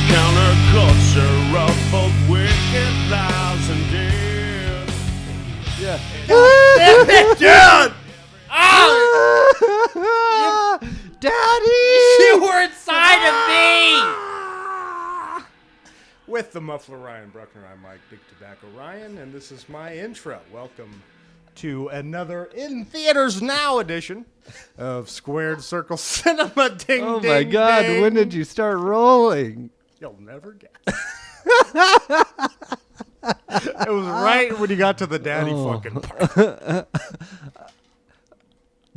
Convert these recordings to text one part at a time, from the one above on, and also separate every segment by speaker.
Speaker 1: counterculture of both wicked lies and death.
Speaker 2: Yeah.
Speaker 1: Damn it, dude!
Speaker 2: Daddy!
Speaker 3: You were inside of me!
Speaker 1: With the Muffler Ryan Bruckner, I'm Mike Big Tobacco Ryan, and this is my intro. Welcome to another In Theaters Now edition of Squared Circle Cinema. Ding,
Speaker 2: Oh
Speaker 1: ding,
Speaker 2: my God,
Speaker 1: ding.
Speaker 2: when did you start rolling?
Speaker 1: You'll never guess. It was right when you got to the daddy fucking part.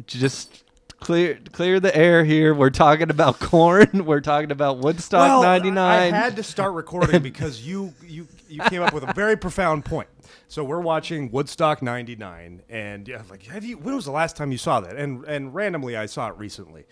Speaker 2: Just clear the air here. We're talking about corn. We're talking about Woodstock 99.
Speaker 1: I had to start recording because you came up with a very profound point. So we're watching Woodstock 99, and when was the last time you saw that? And randomly, I saw it recently.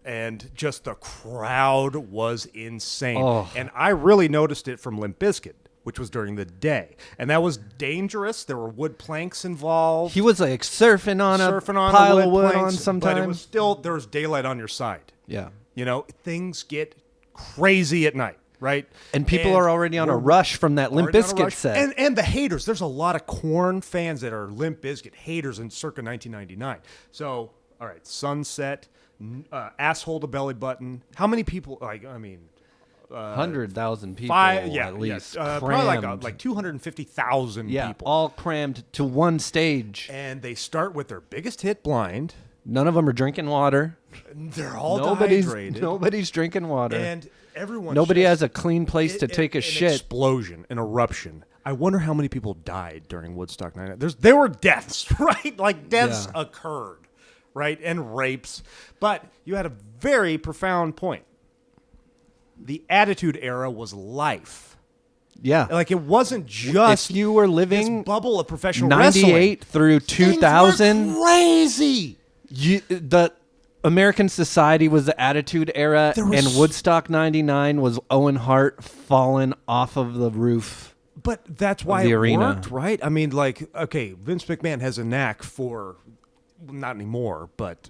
Speaker 1: And just the crowd was insane.
Speaker 2: Oh.
Speaker 1: And I really noticed it from Limp Bizkit, which was during the day. And that was dangerous. There were wood planks involved.
Speaker 2: He was like surfing on a
Speaker 1: the
Speaker 2: pile of wood
Speaker 1: planks,
Speaker 2: on sometimes.
Speaker 1: But it was still, there was daylight on your side.
Speaker 2: Yeah.
Speaker 1: You know, things get crazy at night, right?
Speaker 2: And people are already on a rush from that Limp Bizkit set.
Speaker 1: And the haters. There's a lot of Korn fans that are Limp Bizkit haters in circa 1999. So, all right, Sunset, Asshole to Belly Button. How many people,
Speaker 2: 100,000 people at least.
Speaker 1: Probably like 250,000 people.
Speaker 2: All crammed to one stage.
Speaker 1: And they start with their biggest hit, Blind.
Speaker 2: None of them are drinking water.
Speaker 1: They're all dehydrated.
Speaker 2: Nobody's drinking water.
Speaker 1: And everyone.
Speaker 2: Nobody has a clean place to take a shit.
Speaker 1: Explosion, an eruption. I wonder how many people died during Woodstock 99. There were deaths, right? Like deaths occurred, right? And rapes. But you had a very profound point. The Attitude Era was life.
Speaker 2: Yeah.
Speaker 1: Like it wasn't just
Speaker 2: if you were living
Speaker 1: this bubble of professional
Speaker 2: 98 through 2000.
Speaker 1: Things were crazy.
Speaker 2: The American society was the Attitude Era, and Woodstock 99 was Owen Hart falling off of the roof.
Speaker 1: But that's why
Speaker 2: it
Speaker 1: arena worked, right? I mean, Vince McMahon has a knack for, not anymore, but,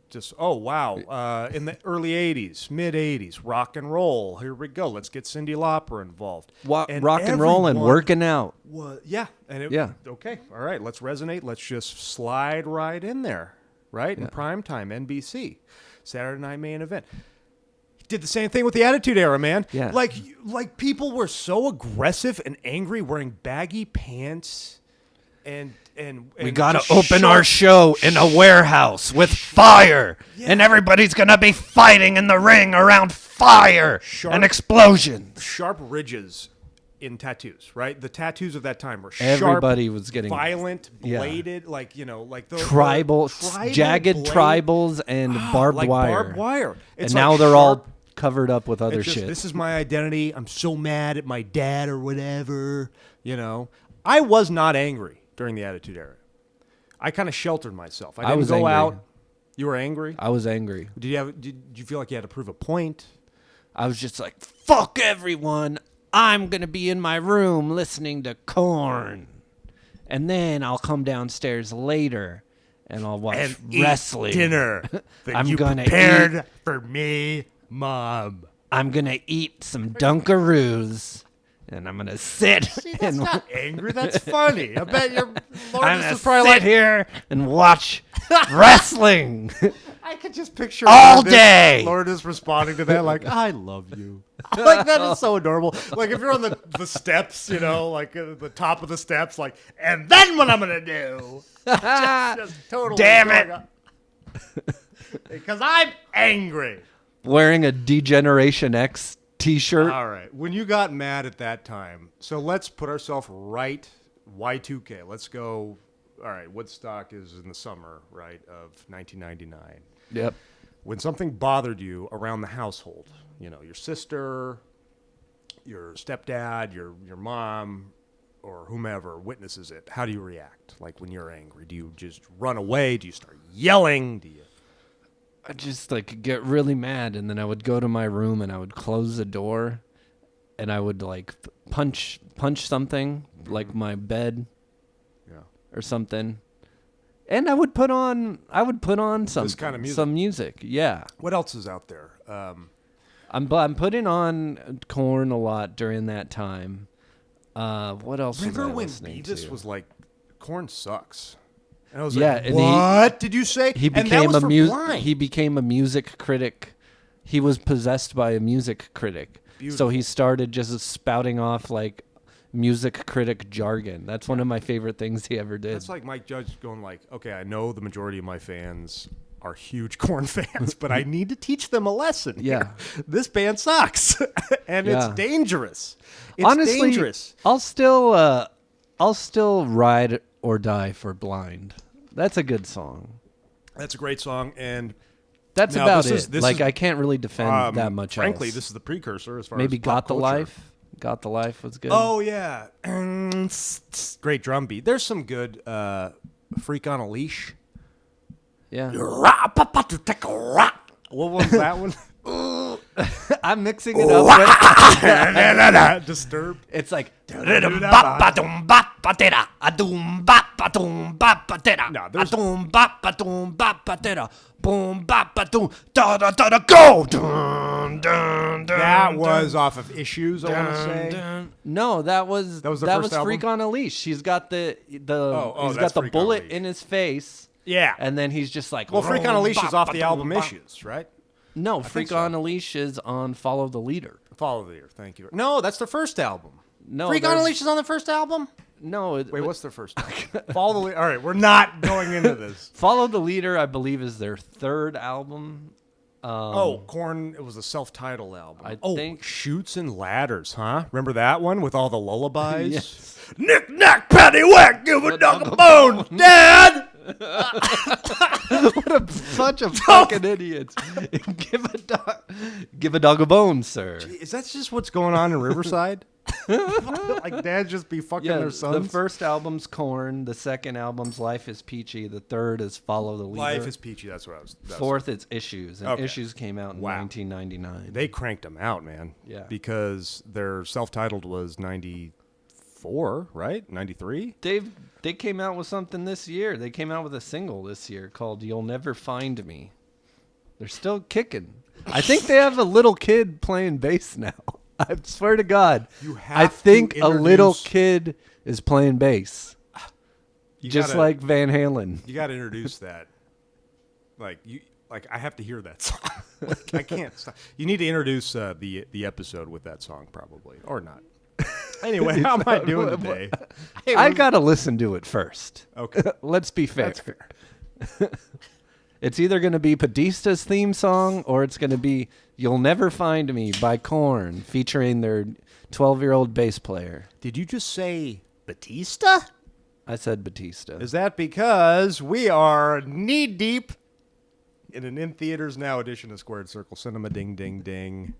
Speaker 1: just, in the early 80s, mid 80s, rock and roll. Here we go. Let's get Cyndi Lauper involved.
Speaker 2: Rock and roll and working out.
Speaker 1: Okay. All right. Let's resonate. Let's just slide right in there, right? In primetime, NBC, Saturday Night Main Event. Did the same thing with the Attitude Era, man.
Speaker 2: Yeah.
Speaker 1: Like people were so aggressive and angry wearing baggy pants and
Speaker 2: we gotta open our show in a warehouse with fire, and everybody's gonna be fighting in the ring around fire and explosions.
Speaker 1: Sharp ridges in tattoos, right? The tattoos of that time were
Speaker 2: everybody
Speaker 1: sharp,
Speaker 2: was getting
Speaker 1: violent, bladed, like those
Speaker 2: jagged tribals and barbed wire.
Speaker 1: Barbed wire.
Speaker 2: And now they're all covered up with other shit.
Speaker 1: This is my identity. I'm so mad at my dad or whatever. I was not angry during the Attitude Era. I kind of sheltered myself. I didn't go out. You were angry?
Speaker 2: I was angry.
Speaker 1: Did you feel like you had to prove a point?
Speaker 2: I was just like, fuck everyone. I'm going to be in my room listening to Korn. And then I'll come downstairs later and I'll watch wrestling.
Speaker 1: Dinner that
Speaker 2: I'm
Speaker 1: you
Speaker 2: gonna
Speaker 1: prepared for me, Mom.
Speaker 2: I'm going to eat some Dunkaroos. And I'm gonna sit.
Speaker 1: That's not angry. That's funny. I bet your
Speaker 2: I'm gonna sit here and watch wrestling.
Speaker 1: I could just picture
Speaker 2: all day.
Speaker 1: Lourdes responding to that like, "I love you." Like that is so adorable. Like if you're on the steps, like the top of the steps, like, and then what I'm gonna do? just totally.
Speaker 2: Damn it!
Speaker 1: Because I'm angry.
Speaker 2: Wearing a Degeneration X T-shirt.
Speaker 1: All right. When you got mad at that time, so let's put ourselves right. Y2K. Let's go. All right. Woodstock is in the summer, right, of 1999.
Speaker 2: Yep.
Speaker 1: When something bothered you around the household, your sister, your stepdad, your mom, or whomever witnesses it, how do you react? Like when you're angry, do you just run away? Do you start yelling? Do you?
Speaker 2: I just get really mad, and then I would go to my room and I would close the door, and I would punch something like my bed, or something, and I would put on some
Speaker 1: this kind of music.
Speaker 2: some music. Yeah.
Speaker 1: What else is out there?
Speaker 2: I'm putting on Korn a lot during that time. What else was I
Speaker 1: Remember when
Speaker 2: listening
Speaker 1: Beavis
Speaker 2: to?
Speaker 1: was like, Korn sucks? And I was
Speaker 2: Yeah,
Speaker 1: like,
Speaker 2: and
Speaker 1: what did you say?
Speaker 2: He
Speaker 1: And that
Speaker 2: became
Speaker 1: was
Speaker 2: a
Speaker 1: for Blind.
Speaker 2: He became a music critic. He was possessed by a music critic. So he started just spouting off like music critic jargon. That's one of my favorite things he ever did.
Speaker 1: That's like Mike Judge going like, okay, I know the majority of my fans are huge Korn fans, but I need to teach them a lesson.
Speaker 2: Yeah.
Speaker 1: Here. This band sucks, and it's
Speaker 2: Yeah.
Speaker 1: dangerous. It's
Speaker 2: Honestly,
Speaker 1: dangerous.
Speaker 2: I'll still ride or die for Blind. That's a good song.
Speaker 1: That's a great song, and
Speaker 2: That's
Speaker 1: now,
Speaker 2: about
Speaker 1: this
Speaker 2: it.
Speaker 1: is-
Speaker 2: I can't really defend that much
Speaker 1: frankly,
Speaker 2: else.
Speaker 1: this is the precursor as far
Speaker 2: Maybe
Speaker 1: as pop
Speaker 2: Got the
Speaker 1: culture.
Speaker 2: Life. Got the Life was good.
Speaker 1: Oh yeah, great drum beat. There's some good Freak on a Leash.
Speaker 2: yeah.
Speaker 1: What was that one?
Speaker 2: I'm mixing it up.
Speaker 1: Disturbed.
Speaker 2: It's like
Speaker 1: No, that was off of Issues, I want to say.
Speaker 2: No, that was
Speaker 1: the first album?
Speaker 2: Freak on a Leash. He's got the he's
Speaker 1: that's
Speaker 2: got the
Speaker 1: Freak on a
Speaker 2: bullet
Speaker 1: Leash.
Speaker 2: in his face,
Speaker 1: Yeah.
Speaker 2: and then he's just like,
Speaker 1: Well, Freak on a Leash is off the album Issues, right?
Speaker 2: No, Freak
Speaker 1: so.
Speaker 2: on a Leash is on Follow the Leader.
Speaker 1: Follow the Leader. Thank you. No, that's the first album.
Speaker 2: No,
Speaker 1: Freak on a
Speaker 2: there's-
Speaker 1: Leash is on the first album?
Speaker 2: No,
Speaker 1: Wait, what's the first album? Follow the Leader. All right, we're not going into this.
Speaker 2: Follow the Leader? I believe is their third album.
Speaker 1: Korn, it was a self-titled album.
Speaker 2: I think-
Speaker 1: Shoots and Ladders, huh? Remember that one with all the lullabies?
Speaker 2: Yes.
Speaker 1: Knick, knack, paddywhack, give a dog a bone, Dad!
Speaker 2: What a bunch of fucking idiots! Give a dog a bone, sir.
Speaker 1: Is that just what's going on in Riverside? Like dads just be fucking
Speaker 2: Yeah,
Speaker 1: their sons?
Speaker 2: the first album's Korn. The second album's Life is Peachy. The third is Follow the Leader.
Speaker 1: Life is peachy, that's what I was...
Speaker 2: Fourth, it's Issues. And
Speaker 1: Okay.
Speaker 2: Issues came out in
Speaker 1: Wow.
Speaker 2: 1999.
Speaker 1: They cranked them out, man.
Speaker 2: Yeah.
Speaker 1: Because their self-titled was 94, right? 93?
Speaker 2: They came out with something this year. They came out with a single this year called You'll Never Find Me. They're still kicking. I think they have a little kid playing bass now. I swear to God.
Speaker 1: You have
Speaker 2: I think
Speaker 1: to
Speaker 2: a little
Speaker 1: introduce-
Speaker 2: kid is playing bass.
Speaker 1: You
Speaker 2: Just
Speaker 1: gotta-
Speaker 2: like Van Halen.
Speaker 1: You got to introduce that. Like I have to hear that song. Like, I can't stop. You need to introduce the episode with that song, probably, or not. Anyway, how am I doing today?
Speaker 2: I got to listen to it first.
Speaker 1: Okay,
Speaker 2: Let's be fair.
Speaker 1: that's fair.
Speaker 2: It's either going to be Batista's theme song or it's going to be You'll Never Find Me by Korn featuring their 12-year-old bass player.
Speaker 1: Did you just say Batista?
Speaker 2: I said Batista.
Speaker 1: Is that because we are knee deep in an in theaters now edition of Squared Circle Cinema? Ding, ding, ding.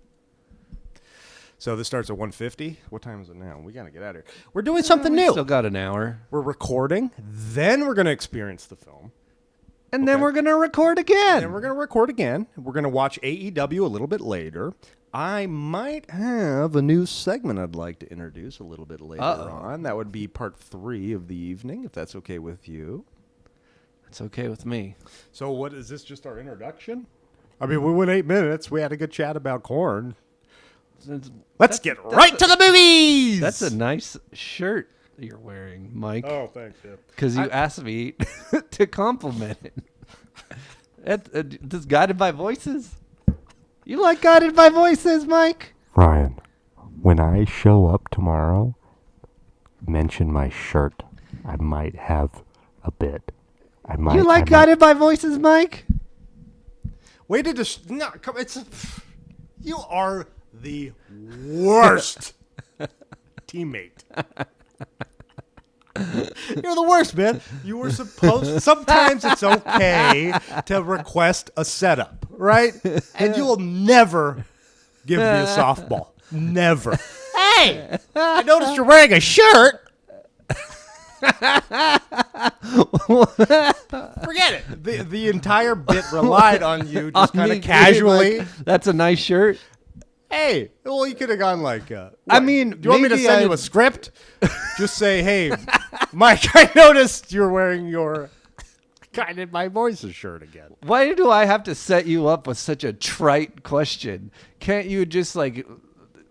Speaker 1: So this starts at 1:50. What time is it now? We gotta get out of here. We're doing something new.
Speaker 2: Still got an hour.
Speaker 1: We're recording. Then we're gonna experience the film.
Speaker 2: And then we're going to record again.
Speaker 1: And we're going to record again. We're going to watch AEW a little bit later. I might have a new segment I'd like to introduce a little bit later on. That would be part 3 of the evening, if that's okay with you.
Speaker 2: It's okay with me.
Speaker 1: So what, is this just our introduction? I mean, we went 8 minutes. We had a good chat about Korn. Let's get right to the movies!
Speaker 2: That's a nice shirt you're wearing, Mike.
Speaker 1: Oh, thanks, yeah.
Speaker 2: Because you asked me to compliment it. This Guided by Voices? You like Guided by Voices, Mike?
Speaker 4: Ryan, when I show up tomorrow, mention my shirt. I might have a bit.
Speaker 2: You like Guided by Voices, Mike?
Speaker 1: Way to no, come, you are the worst teammate. You're the worst, man. You were supposed. Sometimes it's okay to request a setup, right? And you will never give me a softball. Never. Hey, I noticed you're wearing a shirt. Forget it. The entire bit relied on you just kind of casually.
Speaker 2: Like, that's a nice shirt.
Speaker 1: Hey, well, you could have gone like.
Speaker 2: I mean,
Speaker 1: do you want me to
Speaker 2: maybe
Speaker 1: send you a script? Just say, hey, Mike, I noticed you're wearing your. guy in my voices shirt again.
Speaker 2: Why do I have to set you up with such a trite question? Can't you just like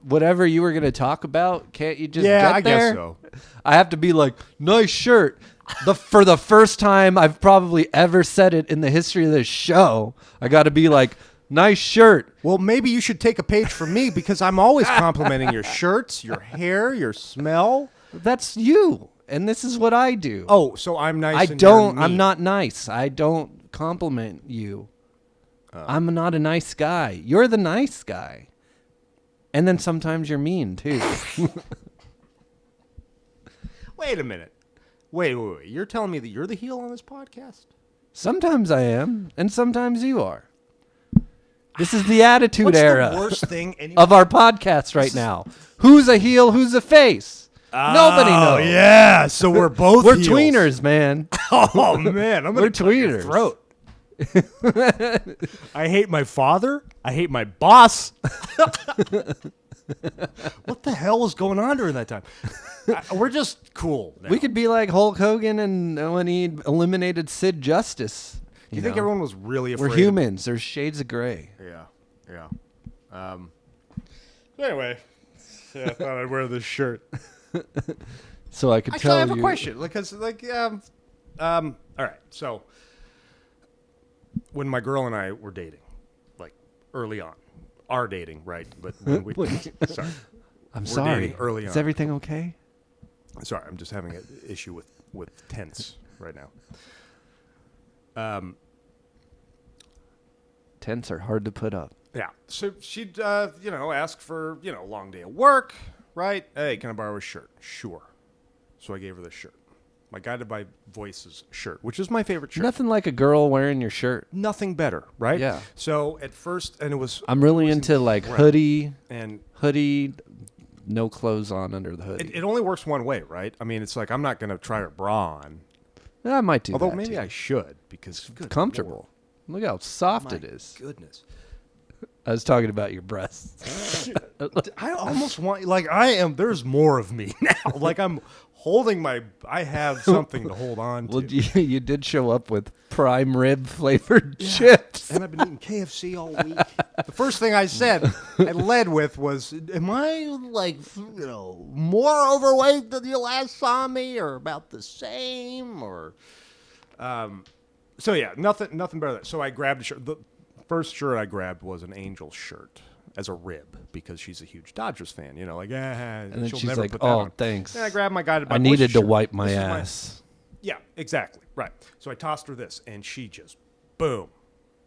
Speaker 2: whatever you were going to talk about? Can't you just
Speaker 1: Yeah,
Speaker 2: get
Speaker 1: I
Speaker 2: there?
Speaker 1: guess so.
Speaker 2: I have to be like, nice shirt. For the first time I've probably ever said it in the history of this show, I got to be like, nice shirt.
Speaker 1: Well, maybe you should take a page from me because I'm always complimenting your shirts, your hair, your smell.
Speaker 2: That's you. And this is what I do.
Speaker 1: Oh, so I'm nice.
Speaker 2: I
Speaker 1: and
Speaker 2: don't.
Speaker 1: you're
Speaker 2: I'm
Speaker 1: mean.
Speaker 2: not nice. I don't compliment you. I'm not a nice guy. You're the nice guy. And then sometimes you're mean too.
Speaker 1: Wait a minute. Wait. You're telling me that you're the heel on this podcast?
Speaker 2: Sometimes I am, and sometimes you are. This is the attitude
Speaker 1: What's
Speaker 2: era
Speaker 1: the worst thing anyone
Speaker 2: of our podcast right now. Who's a heel? Who's a face? Nobody knows.
Speaker 1: Oh, yeah. So we're both
Speaker 2: We're
Speaker 1: heels.
Speaker 2: tweeners, man.
Speaker 1: Oh, man. I'm
Speaker 2: We're
Speaker 1: going to cut your
Speaker 2: tweeners.
Speaker 1: throat. I hate my father. I hate my boss. What the hell was going on during that time? We're just cool now.
Speaker 2: We could be like Hulk Hogan and when he eliminated Sid Justice.
Speaker 1: You think
Speaker 2: know?
Speaker 1: everyone was really afraid?
Speaker 2: We're humans. There's shades of gray.
Speaker 1: Yeah. Anyway, I thought I'd wear this shirt.
Speaker 2: So I could
Speaker 1: Actually,
Speaker 2: tell
Speaker 1: I have
Speaker 2: you.
Speaker 1: a question. All right. So when my girl and I were dating, like early on, are dating, right? But when we, sorry,
Speaker 2: I'm
Speaker 1: we're
Speaker 2: sorry.
Speaker 1: dating early
Speaker 2: Is
Speaker 1: on.
Speaker 2: everything okay?
Speaker 1: Sorry, I'm just having an issue with tense right now.
Speaker 2: Tents are hard to put up.
Speaker 1: Yeah. So she'd, ask for, long day of work, right? Hey, can I borrow a shirt? Sure. So I gave her this shirt. My Guided by Voices shirt, which is my favorite shirt.
Speaker 2: Nothing like a girl wearing your shirt.
Speaker 1: Nothing better, right?
Speaker 2: Yeah.
Speaker 1: So at first, and it was...
Speaker 2: I'm really
Speaker 1: it was
Speaker 2: into like
Speaker 1: incredible.
Speaker 2: hoodie, no clothes on under the hoodie.
Speaker 1: It only works one way, right? I mean, it's like I'm not going to try her bra on.
Speaker 2: I might do
Speaker 1: Although
Speaker 2: that
Speaker 1: maybe
Speaker 2: too.
Speaker 1: I should because
Speaker 2: It's comfortable. Look how soft
Speaker 1: My
Speaker 2: it is.
Speaker 1: goodness.
Speaker 2: I was talking about your breasts.
Speaker 1: I almost want, there's more of me now. Like I'm holding I have something to hold on to.
Speaker 2: Well, you did show up with prime rib flavored chips.
Speaker 1: And I've been eating KFC all week. The first thing I said, I led with was, am I more overweight than you last saw me or about the same or, so yeah, nothing better than that. So I grabbed a shirt. The first shirt I grabbed was an Angels shirt as a rib because she's a huge Dodgers fan, and
Speaker 2: then
Speaker 1: she'll
Speaker 2: she's
Speaker 1: never
Speaker 2: like,
Speaker 1: put that
Speaker 2: "Oh,
Speaker 1: on."
Speaker 2: thanks.
Speaker 1: Then I grabbed my Guided by
Speaker 2: I
Speaker 1: Voices
Speaker 2: needed to
Speaker 1: shirt.
Speaker 2: wipe my
Speaker 1: This is
Speaker 2: ass.
Speaker 1: Yeah, exactly. Right. So I tossed her this, and she just, boom,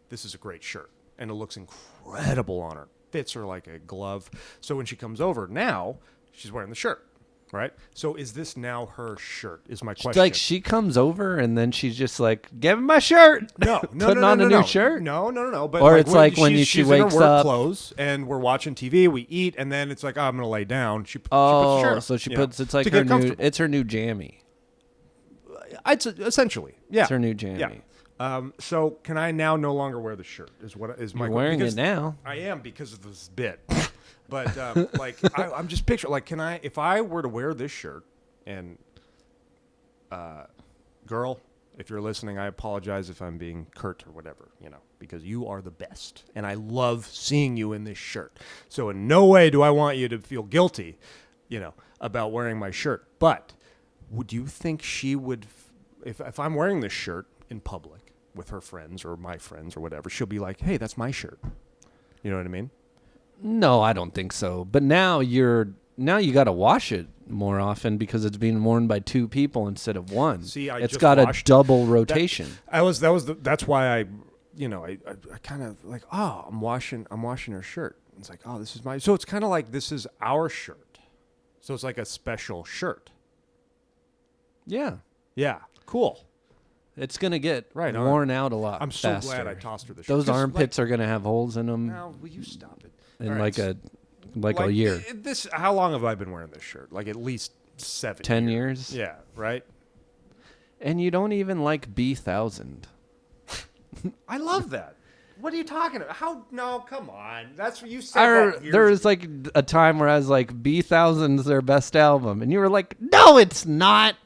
Speaker 1: this is a great shirt. And it looks incredible on her. Fits her like a glove. So when she comes over, now she's wearing the shirt, right? So is this now her shirt, is my question.
Speaker 2: Like she comes over and then she's just like, give me my shirt.
Speaker 1: No,
Speaker 2: Putting on a new shirt.
Speaker 1: No. But
Speaker 2: Or it's like when
Speaker 1: she's
Speaker 2: she
Speaker 1: in
Speaker 2: wakes
Speaker 1: her work
Speaker 2: up.
Speaker 1: clothes, and we're watching TV, we eat, and then it's like, oh, I'm going to lay down. She puts the
Speaker 2: Oh,
Speaker 1: shirt on,
Speaker 2: so she
Speaker 1: you know,
Speaker 2: puts it's like
Speaker 1: to
Speaker 2: her
Speaker 1: get
Speaker 2: new.
Speaker 1: comfortable.
Speaker 2: It's her new jammy.
Speaker 1: It's essentially, yeah.
Speaker 2: It's her new jammy.
Speaker 1: Yeah. So can I now no longer wear the shirt? Is my
Speaker 2: You're wearing
Speaker 1: because
Speaker 2: it now.
Speaker 1: I am because of this bit. But I'm just picturing if I were to wear this shirt and girl, if you're listening, I apologize if I'm being curt or whatever, because you are the best and I love seeing you in this shirt. So in no way do I want you to feel guilty, about wearing my shirt. But would you think she would if I'm wearing this shirt in public with her friends or my friends or whatever, she'll be like, "Hey, that's my shirt." You know what I mean?
Speaker 2: No, I don't think so. But now you got to wash it more often because it's being worn by two people instead of one.
Speaker 1: See,
Speaker 2: it's
Speaker 1: just
Speaker 2: got a
Speaker 1: washed
Speaker 2: double rotation.
Speaker 1: That's why I kind of like, oh, I'm washing her shirt. It's like, oh, this is so it's kind of like this is our shirt. So it's like a special shirt.
Speaker 2: Yeah.
Speaker 1: Yeah. Cool.
Speaker 2: It's going to get
Speaker 1: Right on.
Speaker 2: worn out a lot
Speaker 1: I'm so
Speaker 2: faster.
Speaker 1: glad I tossed her the shirt.
Speaker 2: Those
Speaker 1: 'Cause,
Speaker 2: armpits are going to have holes in them
Speaker 1: Now, will you stop it?
Speaker 2: in
Speaker 1: All right,
Speaker 2: like a year.
Speaker 1: How long have I been wearing this shirt? Like at least 7
Speaker 2: 10 years?
Speaker 1: Yeah, right?
Speaker 2: And you don't even like B1000.
Speaker 1: I love that. What are you talking about? How? No, come on. That's what you said.
Speaker 2: There was like a time where I was like, B1000's their best album. And you were like, no, it's not.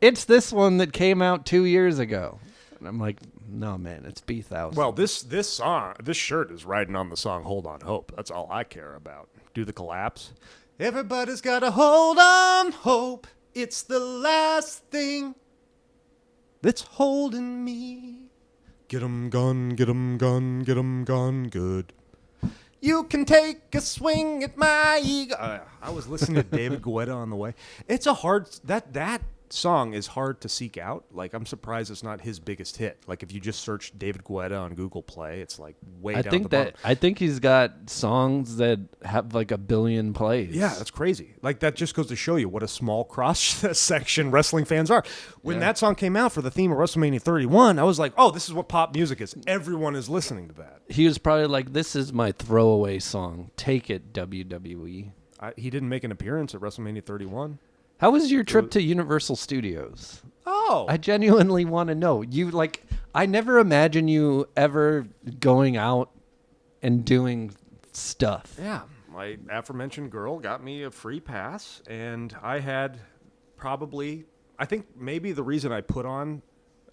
Speaker 2: It's this one that came out 2 years ago. And I'm like, no, man, it's B1000.
Speaker 1: Well, this shirt is riding on the song "Hold On Hope." That's all I care about. Do the collapse. Everybody's got to hold on hope. It's the last thing that's holding me. Get 'em gone, get 'em gone, get 'em gone good. You can take a swing at my ego. I was listening to David Guetta on the way. It's a hard that song is hard to seek out. Like, I'm surprised it's not his biggest hit. Like, if you just search David Guetta on Google Play, it's like way down the bottom.
Speaker 2: I think he's got songs that have like 1 billion plays.
Speaker 1: Yeah, that's crazy. Like, that just goes to show you what a small cross section wrestling fans are. When that song came out for the theme of WrestleMania 31, I was like, oh, this is what pop music is. Everyone is listening to that.
Speaker 2: He was probably like, this is my throwaway song. Take it, WWE.
Speaker 1: He didn't make an appearance at WrestleMania 31.
Speaker 2: How was your trip to Universal Studios?
Speaker 1: Oh.
Speaker 2: I genuinely want to know. I never imagine you ever going out and doing stuff.
Speaker 1: Yeah. My aforementioned girl got me a free pass, and I had I think maybe the reason I put on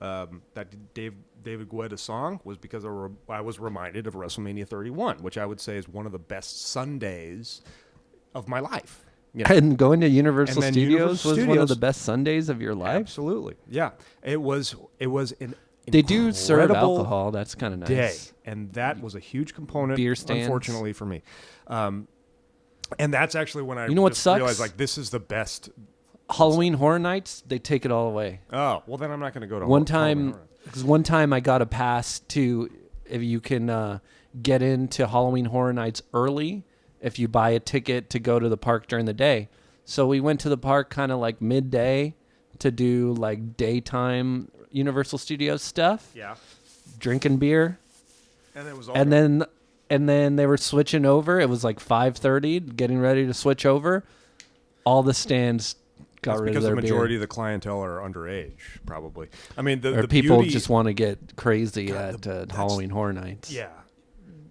Speaker 1: that David Guetta song was because I was reminded of WrestleMania 31, which I would say is one of the best Sundays of my life. You know?
Speaker 2: And going to Universal
Speaker 1: And then
Speaker 2: Studios
Speaker 1: Universal
Speaker 2: was one of
Speaker 1: Studios-
Speaker 2: the best Sundays of your life.
Speaker 1: Absolutely. Yeah. It was an
Speaker 2: They do serve
Speaker 1: incredible
Speaker 2: alcohol. That's kind of nice.
Speaker 1: day, and that was a huge component,
Speaker 2: Beer stands.
Speaker 1: unfortunately for me. And that's actually when I
Speaker 2: You know what
Speaker 1: just
Speaker 2: sucks?
Speaker 1: realized, like, this is the best.
Speaker 2: Halloween Horror Nights, they take it all away.
Speaker 1: Oh, well, then I'm not going to go to
Speaker 2: One
Speaker 1: Halloween
Speaker 2: time,
Speaker 1: Horror Nights.
Speaker 2: because one time I got a pass to, if you can get into Halloween Horror Nights early, if you buy a ticket to go to the park during the day. So we went to the park kind of like midday to do like daytime Universal Studios stuff,
Speaker 1: Yeah.
Speaker 2: drinking beer,
Speaker 1: And it was all
Speaker 2: and then they were switching over. It was like 5:30, getting ready to switch over. All the stands got
Speaker 1: That's
Speaker 2: rid of
Speaker 1: because
Speaker 2: their
Speaker 1: the majority
Speaker 2: beer.
Speaker 1: of the clientele are underage, probably. I mean, the
Speaker 2: Or people
Speaker 1: beauty,
Speaker 2: just want to get crazy
Speaker 1: God,
Speaker 2: at Halloween Horror Nights.
Speaker 1: Yeah,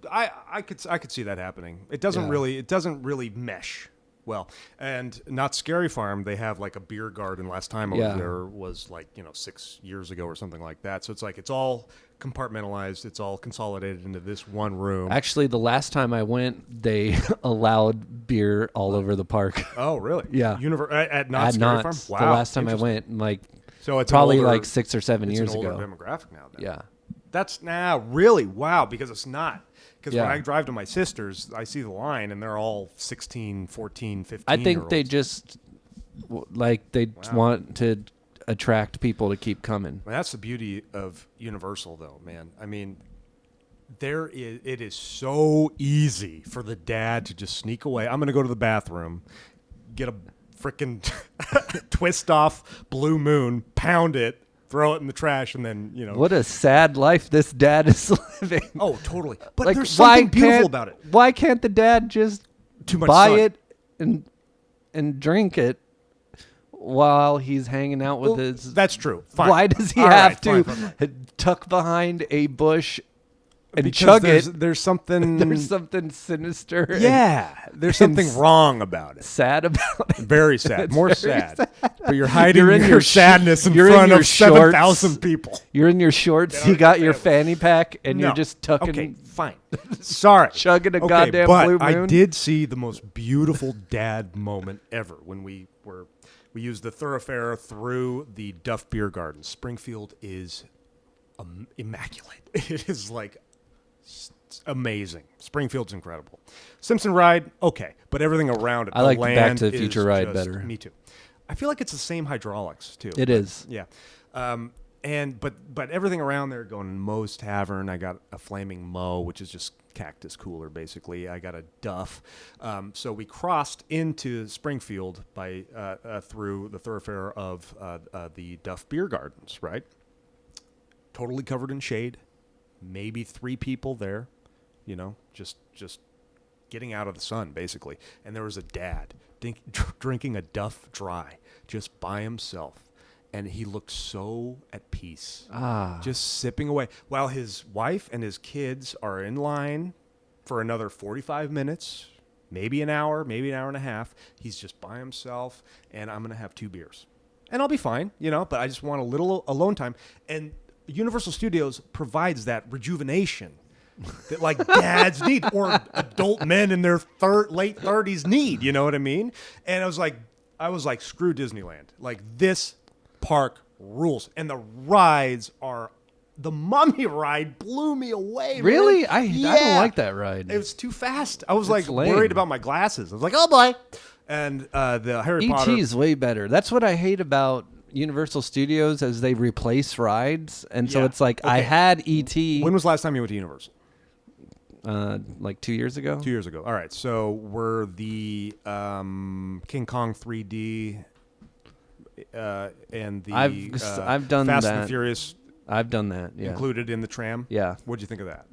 Speaker 1: I could see that happening. It doesn't
Speaker 2: Yeah.
Speaker 1: really mesh well. And not Scary Farm, they have like a beer garden. Last time I
Speaker 2: Yeah.
Speaker 1: was there was like 6 years ago or something like that. So it's like it's all compartmentalized. It's all consolidated into this one room.
Speaker 2: Actually, the last time I went, they allowed beer all over the park.
Speaker 1: Oh, really?
Speaker 2: Yeah.
Speaker 1: At not Scary Farm. Wow.
Speaker 2: The last time I
Speaker 1: Interesting.
Speaker 2: went, like
Speaker 1: So it's
Speaker 2: probably
Speaker 1: an older,
Speaker 2: like 6 or 7
Speaker 1: it's
Speaker 2: years
Speaker 1: an older
Speaker 2: ago.
Speaker 1: demographic now. Then.
Speaker 2: Yeah.
Speaker 1: That's really wow, because it's not. Because when
Speaker 2: Yeah.
Speaker 1: I drive to my sister's, I see the line, and they're all 16, 14, 15
Speaker 2: I think they
Speaker 1: year-olds.
Speaker 2: just want to attract people to keep coming.
Speaker 1: Well, that's the beauty of Universal, though, man. I mean, it is so easy for the dad to just sneak away. I'm going to go to the bathroom, get a freaking twist off Blue Moon, pound it, throw it in the trash, and then,
Speaker 2: What a sad life this dad is living.
Speaker 1: Oh, totally. But
Speaker 2: Like,
Speaker 1: there's something beautiful about it.
Speaker 2: Why can't the dad just
Speaker 1: Too much
Speaker 2: buy
Speaker 1: sun.
Speaker 2: it and drink it while he's hanging out with his?
Speaker 1: That's true. Fine.
Speaker 2: Why does he
Speaker 1: All
Speaker 2: have
Speaker 1: right,
Speaker 2: to
Speaker 1: fine.
Speaker 2: tuck behind a bush and
Speaker 1: Because
Speaker 2: chug
Speaker 1: there's,
Speaker 2: it?
Speaker 1: There's something.
Speaker 2: There's something sinister. and
Speaker 1: Yeah, there's
Speaker 2: and
Speaker 1: something wrong about it.
Speaker 2: sad about it.
Speaker 1: Very sad.
Speaker 2: It's
Speaker 1: More
Speaker 2: very
Speaker 1: sad. But you're hiding
Speaker 2: You're in
Speaker 1: your
Speaker 2: your
Speaker 1: sadness in
Speaker 2: you're in
Speaker 1: front
Speaker 2: your
Speaker 1: of
Speaker 2: shorts.
Speaker 1: 7,000 people.
Speaker 2: You're in your shorts.
Speaker 1: Get
Speaker 2: You
Speaker 1: out
Speaker 2: got
Speaker 1: of
Speaker 2: your
Speaker 1: the
Speaker 2: fanny pack, and
Speaker 1: No.
Speaker 2: you're just tucking.
Speaker 1: Okay, fine. Sorry.
Speaker 2: Chugging a
Speaker 1: Okay,
Speaker 2: goddamn
Speaker 1: but
Speaker 2: Blue
Speaker 1: I
Speaker 2: Moon.
Speaker 1: did see the most beautiful dad moment ever when we used the thoroughfare through the Duff Beer Garden. Springfield is immaculate. It is like amazing. Springfield's incredible. Simpson Ride, okay, but everything around it.
Speaker 2: I
Speaker 1: the
Speaker 2: like the Back
Speaker 1: land
Speaker 2: to the
Speaker 1: is
Speaker 2: Future ride
Speaker 1: just-
Speaker 2: better.
Speaker 1: Me too. I feel like it's the same hydraulics too.
Speaker 2: It is.
Speaker 1: Yeah. But everything around there, going to Moe's Tavern. I got a Flaming Moe, which is just cactus cooler, basically. I got a Duff. So we crossed into Springfield by through the thoroughfare of the Duff Beer Gardens, right? Totally covered in shade. Maybe 3 people there, just getting out of the sun, basically. And there was a dad drinking a Duff Dry just by himself. And he looked so at peace, just sipping away, while his wife and his kids are in line for another 45 minutes, maybe an hour and a half. He's just by himself, and I'm going to have 2 beers. And I'll be fine, but I just want a little alone time. And Universal Studios provides that rejuvenation that like dads need or adult men in their late 30s need. You know what I mean? And I was like, screw Disneyland. Like this park rules, and the rides are. The Mummy ride blew me away.
Speaker 2: Really?
Speaker 1: Man.
Speaker 2: I don't like that ride.
Speaker 1: It was too fast. I was
Speaker 2: It's
Speaker 1: like
Speaker 2: lame.
Speaker 1: worried about my glasses. I was like, oh boy. And the Harry Potter.
Speaker 2: E.T. is way better. That's what I hate about Universal Studios as they replace rides. And so
Speaker 1: Yeah.
Speaker 2: it's like I
Speaker 1: Okay.
Speaker 2: had E.T.
Speaker 1: When was the last time you went to Universal?
Speaker 2: like 2 years ago.
Speaker 1: 2 years ago. All right. So were the King Kong 3D and the
Speaker 2: I've done
Speaker 1: Fast
Speaker 2: that.
Speaker 1: and Furious
Speaker 2: I've done that. Yeah.
Speaker 1: included in the tram?
Speaker 2: Yeah.
Speaker 1: What'd you think of that?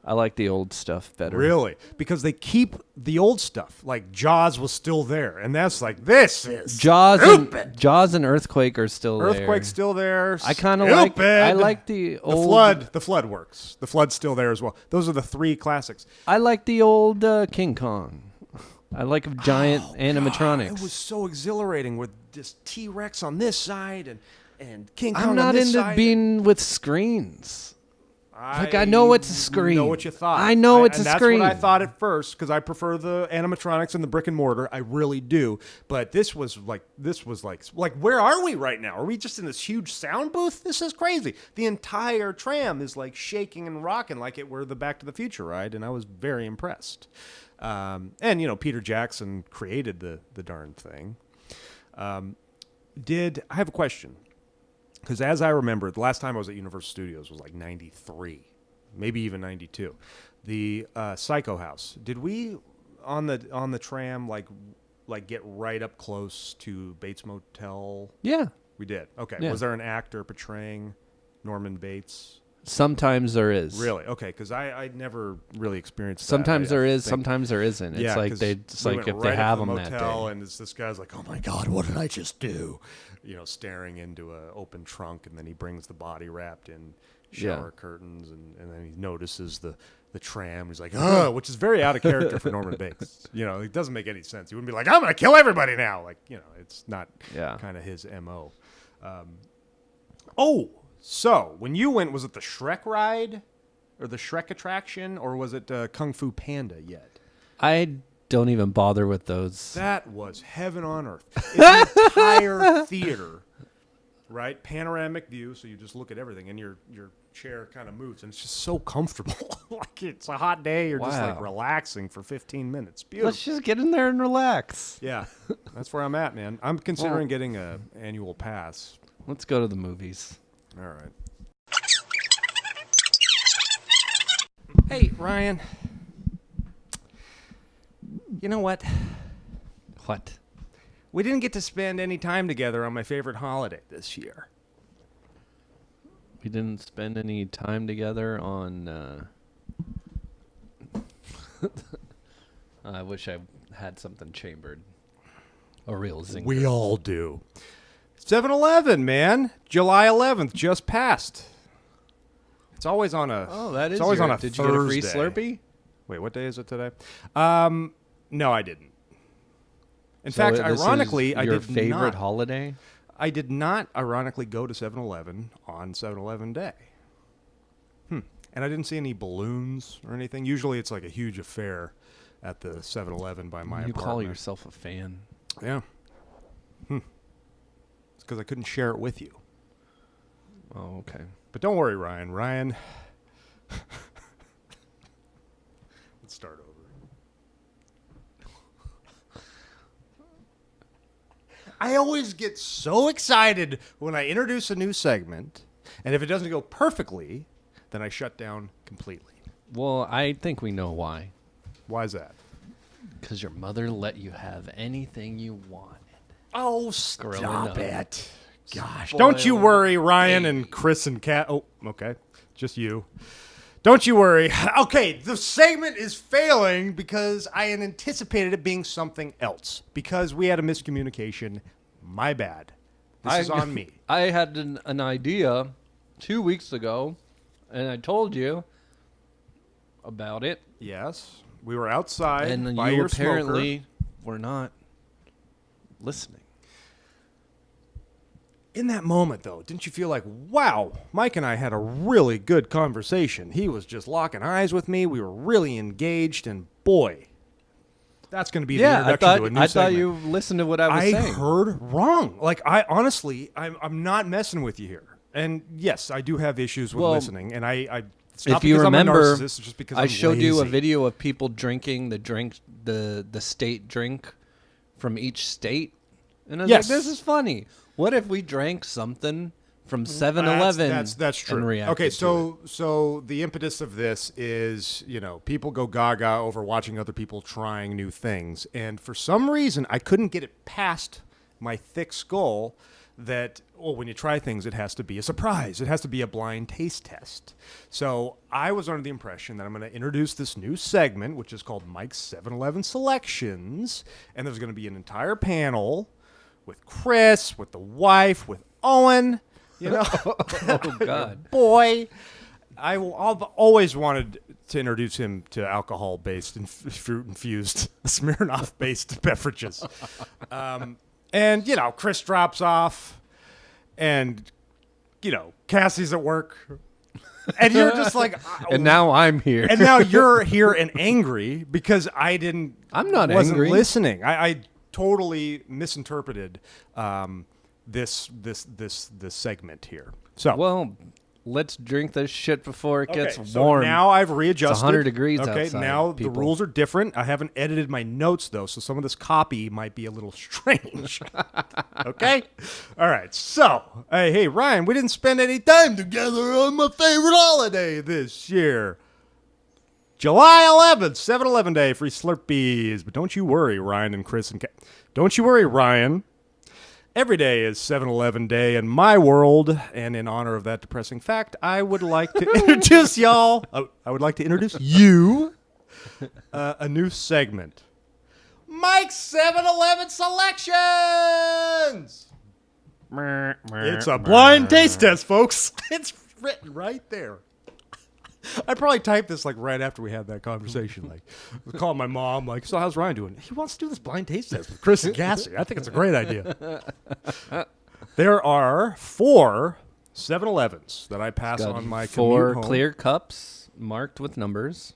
Speaker 2: I like the old stuff better.
Speaker 1: Really? Because they keep the old stuff. Like Jaws was still there, and that's like this is
Speaker 2: Jaws
Speaker 1: stupid.
Speaker 2: and Earthquake are still there.
Speaker 1: Earthquake's still there.
Speaker 2: I kind of like. I like the old.
Speaker 1: The flood works. The flood's still there as well. Those are the three classics.
Speaker 2: I like the old King Kong. I like giant animatronics.
Speaker 1: It was so exhilarating with this T-Rex on this side and King Kong
Speaker 2: I'm not
Speaker 1: on this
Speaker 2: into
Speaker 1: side.
Speaker 2: being with screens. Like, I know it's a screen.
Speaker 1: Know what you thought.
Speaker 2: I know it's a screen.
Speaker 1: That's what I thought at first because I prefer the animatronics and the brick and mortar. I really do. But this was like where are we right now? Are we just in this huge sound booth? This is crazy. The entire tram is like shaking and rocking like it were the Back to the Future ride, and I was very impressed. And Peter Jackson created the darn thing. I have a question? Because as I remember, the last time I was at Universal Studios was like 93, maybe even 92. The Psycho House. Did we on the tram like get right up close to Bates Motel?
Speaker 2: Yeah.
Speaker 1: We did. Okay.
Speaker 2: Yeah.
Speaker 1: Was there an actor portraying Norman Bates?
Speaker 2: Sometimes there is.
Speaker 1: Really? Okay. Because I never really experienced.
Speaker 2: Sometimes
Speaker 1: that.
Speaker 2: there is.
Speaker 1: Think.
Speaker 2: Sometimes there isn't. It's
Speaker 1: Yeah,
Speaker 2: like
Speaker 1: 'cause
Speaker 2: it's
Speaker 1: we
Speaker 2: like
Speaker 1: went
Speaker 2: if they
Speaker 1: right
Speaker 2: have
Speaker 1: up to
Speaker 2: them
Speaker 1: the
Speaker 2: that
Speaker 1: motel,
Speaker 2: day.
Speaker 1: and this guy's like, "Oh my God, what did I just do?" Staring into an open trunk, and then he brings the body wrapped in shower curtains, and then he notices the tram. He's like, "Oh," which is very out of character for Norman Bates. It doesn't make any sense. He wouldn't be like, "I'm gonna kill everybody now." Like, it's not kind of his MO. So when you went, was it the Shrek ride? Or the Shrek attraction, or was it Kung Fu Panda yet?
Speaker 2: I don't even bother with those.
Speaker 1: That was heaven on earth. It's an entire theater, right? Panoramic view, so you just look at everything, and your chair kind of moves, and it's just so comfortable. Like it's a hot day, you're just like relaxing for 15 minutes. Beautiful.
Speaker 2: Let's just get in there and relax.
Speaker 1: Yeah, that's where I'm at, man. I'm considering getting a annual pass.
Speaker 2: Let's go to the movies.
Speaker 1: All right. Hey, Ryan. You know what?
Speaker 2: What?
Speaker 1: We didn't get to spend any time together on my favorite holiday this year.
Speaker 2: We didn't spend any time together on. I wish I had something chambered. A real zinger.
Speaker 1: We all do. 7-Eleven, man. July 11th just passed. It's always on a.
Speaker 2: Oh, that is.
Speaker 1: It's always on a
Speaker 2: Did
Speaker 1: Thursday.
Speaker 2: you get a free Slurpee?
Speaker 1: Wait, what day is it today? No, I didn't. In fact,
Speaker 2: this
Speaker 1: ironically,
Speaker 2: is
Speaker 1: I
Speaker 2: your
Speaker 1: did
Speaker 2: favorite
Speaker 1: not.
Speaker 2: holiday.
Speaker 1: I did not, ironically, go to 7-Eleven on 7-Eleven day. And I didn't see any balloons or anything. Usually, it's like a huge affair at the 7-Eleven by my
Speaker 2: You
Speaker 1: apartment.
Speaker 2: call yourself a fan?
Speaker 1: Yeah. It's because I couldn't share it with you.
Speaker 2: Oh, okay.
Speaker 1: But don't worry, Ryan. Ryan. Let's start over. I always get so excited when I introduce a new segment, and if it doesn't go perfectly, then I shut down completely.
Speaker 2: Well, I think we know why.
Speaker 1: Why is that?
Speaker 2: Because your mother let you have anything you wanted.
Speaker 1: Oh,
Speaker 2: Growing
Speaker 1: stop
Speaker 2: up.
Speaker 1: it. Gosh. Don't you
Speaker 2: Spoiled
Speaker 1: worry, Ryan and Chris and Kat. Oh, okay. Just you. Don't you worry. Okay, the segment is failing because I had anticipated it being something else. Because we had a miscommunication. My bad. This is on me.
Speaker 2: I had an idea 2 weeks ago, and I told you about it.
Speaker 1: Yes. We were outside
Speaker 2: And then
Speaker 1: by
Speaker 2: you
Speaker 1: your
Speaker 2: apparently were not listening.
Speaker 1: In that moment, though, didn't you feel like, wow, Mike and I had a really good conversation? He was just locking eyes with me. We were really engaged, and boy, that's going to be the introduction to a new
Speaker 2: I
Speaker 1: segment.
Speaker 2: thought you listened to what I was saying.
Speaker 1: I heard wrong. Like, I honestly, I'm not messing with you here. And yes, I do have issues with listening, and it's not
Speaker 2: If you
Speaker 1: because I'm a
Speaker 2: remember,
Speaker 1: narcissist, it's just because
Speaker 2: I
Speaker 1: I'm
Speaker 2: showed you a
Speaker 1: lazy.
Speaker 2: video of people drinking the state drink from each state, and I was
Speaker 1: Yes.
Speaker 2: like, "This is funny. What if we drank something from 7-Eleven?"
Speaker 1: That's true.
Speaker 2: And reacted
Speaker 1: Okay,
Speaker 2: to it?
Speaker 1: so the impetus of this is, people go gaga over watching other people trying new things, and for some reason I couldn't get it past my thick skull that when you try things, it has to be a surprise. It has to be a blind taste test. So I was under the impression that I'm going to introduce this new segment, which is called Mike's 7-Eleven Selections, and there's going to be an entire panel with Chris, with the wife, with Owen.
Speaker 2: Oh God.
Speaker 1: Boy, I've always wanted to introduce him to alcohol-based and fruit-infused Smirnoff-based beverages. And, Chris drops off, and, Cassie's at work. And you're just like...
Speaker 2: And now I'm here.
Speaker 1: And now you're here and angry because wasn't
Speaker 2: angry.
Speaker 1: listening. I totally misinterpreted this segment here. So
Speaker 2: Well, let's drink this shit before it gets
Speaker 1: so
Speaker 2: warm.
Speaker 1: now I've readadjusted.
Speaker 2: It's 100 degrees
Speaker 1: Okay,
Speaker 2: outside,
Speaker 1: now
Speaker 2: people.
Speaker 1: the rules are different. I haven't edited my notes though, so some of this copy might be a little strange. Okay? All right. So, hey Ryan, we didn't spend any time together on my favorite holiday this year. July 11th, 7-Eleven Day, free Slurpees. But don't you worry, Ryan and Chris and don't you worry, Ryan. Every day is 7-Eleven Day in my world, and in honor of that depressing fact, I would like to introduce y'all. I would like to introduce you a new segment. Mike's 7-Eleven Selections. It's a blind taste test, folks. It's written right there. I probably typed this like right after we had that conversation. Like, I was calling my mom, like, so how's Ryan doing? He wants to do this blind taste test with Chris and Cassie. I think it's a great idea. There are 4 7-Elevens that I pass
Speaker 2: Got
Speaker 1: on my
Speaker 2: 4
Speaker 1: commute home.
Speaker 2: clear cups marked with numbers.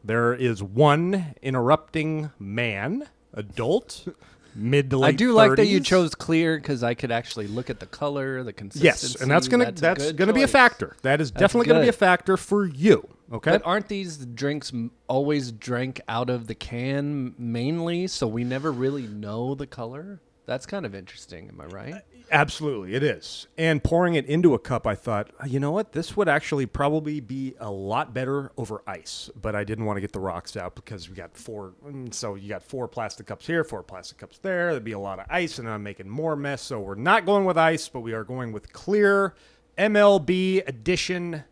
Speaker 1: There is 1 interrupting man, adult, mid to late
Speaker 2: I do like that you
Speaker 1: 30s.
Speaker 2: chose clear because I could actually look at the color, the consistency.
Speaker 1: Yes, and that's gonna be a
Speaker 2: choice.
Speaker 1: factor. That is definitely gonna be a
Speaker 2: good.
Speaker 1: factor for you. Okay.
Speaker 2: But aren't these drinks always drank out of the can mainly, so we never really know the color? That's kind of interesting, am I right?
Speaker 1: Absolutely, it is. And pouring it into a cup, I thought, you know what? This would actually probably be a lot better over ice. But I didn't want to get the rocks out because we got 4. So you got 4 plastic cups here, 4 plastic cups there. There'd be a lot of ice, and I'm making more mess. So we're not going with ice, but we are going with clear MLB edition.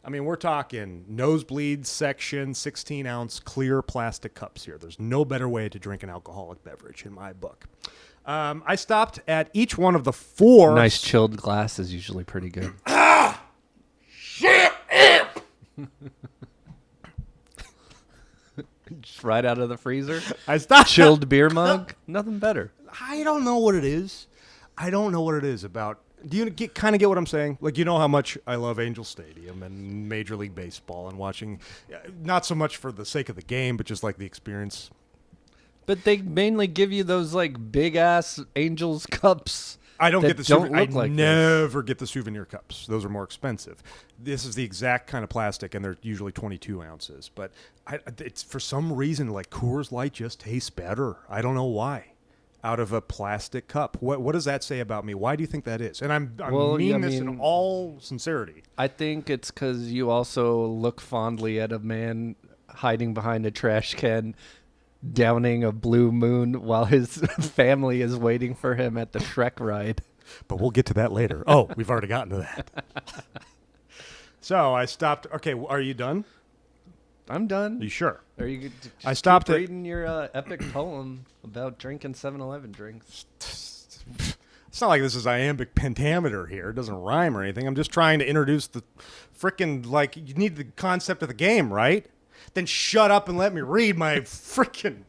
Speaker 1: I mean, we're talking nosebleed section, 16-ounce clear plastic cups here. There's no better way to drink an alcoholic beverage in my book. I stopped at each one of the 4.
Speaker 2: Nice chilled glass is usually pretty good.
Speaker 1: Shit!
Speaker 2: Just right out of the freezer.
Speaker 1: I stopped.
Speaker 2: Chilled beer mug. Nothing better.
Speaker 1: I don't know what it is. I don't know what it is about. Do you kind of get what I'm saying? Like, you know how much I love Angel Stadium and Major League Baseball and watching, not so much for the sake of the game, but just like the experience.
Speaker 2: But they mainly give you those like big ass Angels cups.
Speaker 1: I don't
Speaker 2: that
Speaker 1: get the
Speaker 2: don't
Speaker 1: souvenir.
Speaker 2: look like this.
Speaker 1: Never get the souvenir cups. Those are more expensive. This is the exact kind of plastic, and they're usually 22 ounces. But it's for some reason like Coors Light just tastes better. I don't know why. Out of a plastic cup. What does that say about me? Why do you think that is? And I mean this in all sincerity.
Speaker 2: I think it's because you also look fondly at a man hiding behind a trash can, downing a Blue Moon while his family is waiting for him at the Shrek ride.
Speaker 1: But we'll get to that later. Oh, we've already gotten to that. So I stopped. Okay, are you done?
Speaker 2: I'm done.
Speaker 1: Are you sure?
Speaker 2: Are you? Just
Speaker 1: I stopped
Speaker 2: keep
Speaker 1: at-
Speaker 2: reading your epic poem about drinking 7-Eleven drinks.
Speaker 1: It's not like this is iambic pentameter here. It doesn't rhyme or anything. I'm just trying to introduce the frickin' like you need the concept of the game, right? Then shut up and let me read my frickin'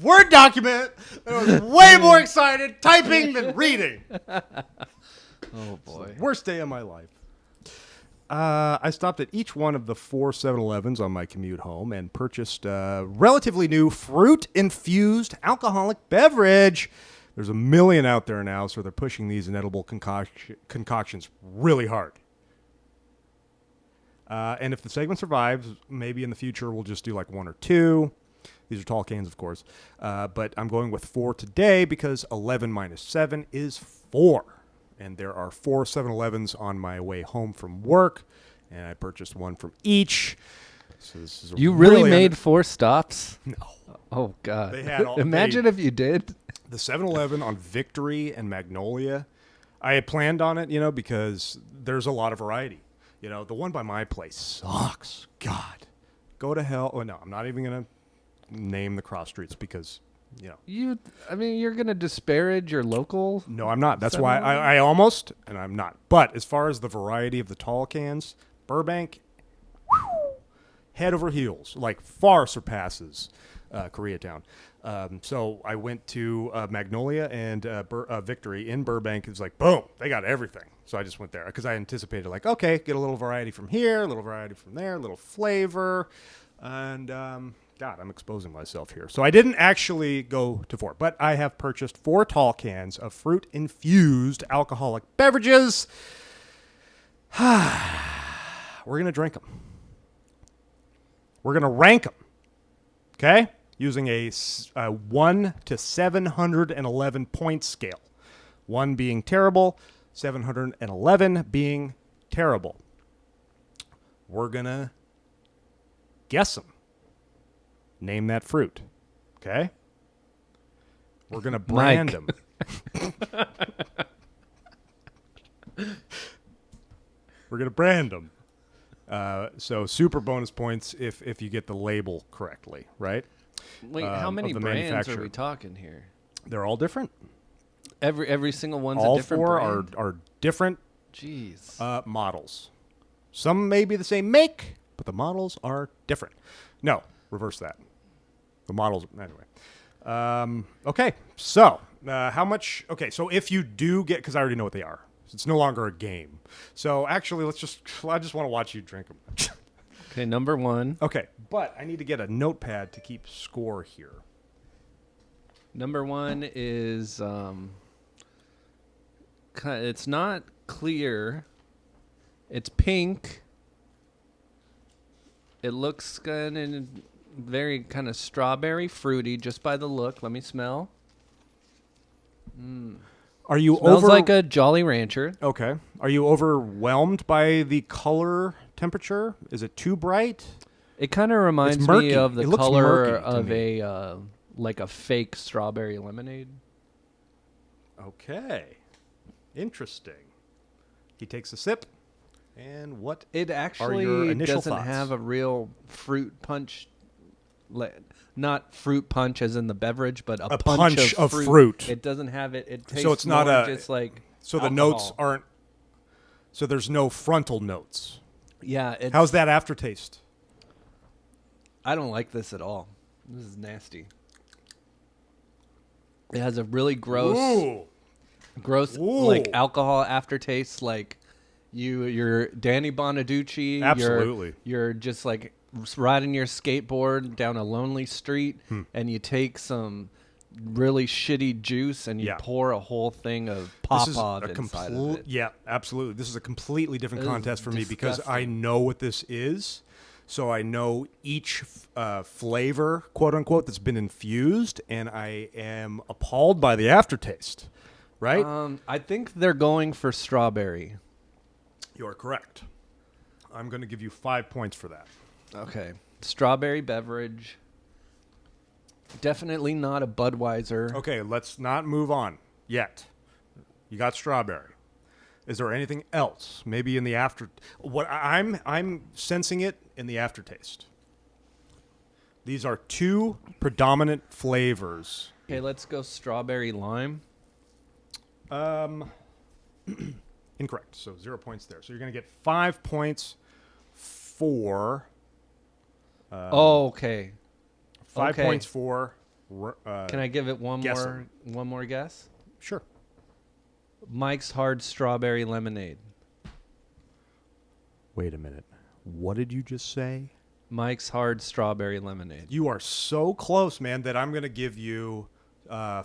Speaker 1: Word document. I was way more excited typing than reading.
Speaker 2: Oh boy.
Speaker 1: Worst day of my life. I stopped at each one of the 4 7-Elevens on my commute home and purchased a relatively new fruit-infused alcoholic beverage. There's a million out there now, so they're pushing these inedible concoctions really hard. And if the segment survives, maybe in the future we'll just do like 1 or 2. These are tall cans, of course. But I'm going with 4 today because 11 minus 7 is 4. And there are 4 7-Elevens on my way home from work, and I purchased one from each. So this is
Speaker 2: You really made 4 stops?
Speaker 1: No.
Speaker 2: Oh God!
Speaker 1: They had all,
Speaker 2: Imagine if you did.
Speaker 1: The 7-Eleven on Victory and Magnolia. I had planned on it, because there's a lot of variety. The one by my place sucks. God, go to hell. Oh no, I'm not even gonna name the cross streets because.
Speaker 2: You're gonna disparage your local.
Speaker 1: No, I'm not. That's why I almost, and I'm not. But as far as the variety of the tall cans, Burbank, head over heels, like far surpasses Koreatown. So I went to Magnolia and Victory in Burbank. It was like, boom, they got everything. So I just went there because I anticipated like, okay, get a little variety from here, a little variety from there, a little flavor, and God, I'm exposing myself here. So I didn't actually go to 4, but I have purchased 4 tall cans of fruit-infused alcoholic beverages. We're going to drink them. We're going to rank them, okay, using a 1 to 711 point scale. 1 being terrible, 711 being terrible. We're going to guess them. Name that fruit. Okay? We're going to brand them. We're going to brand them. So super bonus points if you get the label correctly, right?
Speaker 2: Wait, how many brands are we talking here?
Speaker 1: They're all different.
Speaker 2: Every single one's
Speaker 1: all
Speaker 2: a different brand?
Speaker 1: All 4 are different
Speaker 2: Jeez.
Speaker 1: Models. Some may be the same make, but the models are different. No, reverse that. The models, anyway. Okay, so how much? Okay, so if you do get, because I already know what they are. So it's no longer a game. So actually, I just want to watch you drink them.
Speaker 2: Okay, number 1.
Speaker 1: Okay, but I need to get a notepad to keep score here.
Speaker 2: Number 1 is it's not clear. It's pink. It looks kind of very kind of strawberry fruity just by the look. Let me smell.
Speaker 1: Are you
Speaker 2: Smells like a Jolly Rancher.
Speaker 1: Okay. Are you overwhelmed by the color temperature? Is it too bright?
Speaker 2: It kind of reminds
Speaker 1: murky.
Speaker 2: me of the
Speaker 1: It looks
Speaker 2: color
Speaker 1: murky to
Speaker 2: of
Speaker 1: me.
Speaker 2: a like a fake strawberry lemonade.
Speaker 1: Okay. Interesting. He takes a sip. And what
Speaker 2: It
Speaker 1: are your
Speaker 2: actually
Speaker 1: initial
Speaker 2: doesn't
Speaker 1: thoughts?
Speaker 2: have a real fruit punch. Not fruit punch as in the beverage, but a
Speaker 1: punch
Speaker 2: of
Speaker 1: of fruit.
Speaker 2: It doesn't have it. It tastes
Speaker 1: So it's not
Speaker 2: more
Speaker 1: a-
Speaker 2: just like
Speaker 1: So the
Speaker 2: alcohol.
Speaker 1: notes aren't. So there's no frontal notes.
Speaker 2: Yeah. It's,
Speaker 1: How's that aftertaste?
Speaker 2: I don't like this at all. This is nasty. It has a really gross,
Speaker 1: Ooh.
Speaker 2: like
Speaker 1: Ooh.
Speaker 2: alcohol aftertaste. Like you're Danny Bonaducci.
Speaker 1: Absolutely.
Speaker 2: You're just like riding your skateboard down a lonely street, and you take some really shitty juice and you
Speaker 1: Yeah.
Speaker 2: pour a whole thing of
Speaker 1: This is
Speaker 2: Popov
Speaker 1: a
Speaker 2: inside of it.
Speaker 1: Yeah, absolutely. This is a completely different
Speaker 2: It is
Speaker 1: contest for me because I
Speaker 2: disgusting.
Speaker 1: know what this is. So I know each flavor, quote unquote, that's been infused, and I am appalled by the aftertaste. Right?
Speaker 2: I think they're going for strawberry.
Speaker 1: You are correct. I'm going to give you 5 points for that.
Speaker 2: Okay. Strawberry beverage. Definitely not a Budweiser.
Speaker 1: Okay, let's not move on yet. You got strawberry. Is there anything else? Maybe in the after. What I'm sensing it in the aftertaste. These are 2 predominant flavors.
Speaker 2: Okay, let's go strawberry lime.
Speaker 1: Incorrect. So 0 points there. So you're going to get 5 points for
Speaker 2: Okay.
Speaker 1: 5
Speaker 2: Okay.
Speaker 1: points for.
Speaker 2: Can I give it
Speaker 1: guessing.
Speaker 2: one more guess?
Speaker 1: Sure.
Speaker 2: Mike's Hard Strawberry Lemonade.
Speaker 1: Wait a minute. What did you just say?
Speaker 2: Mike's Hard Strawberry Lemonade.
Speaker 1: You are so close, man, that I'm going to give you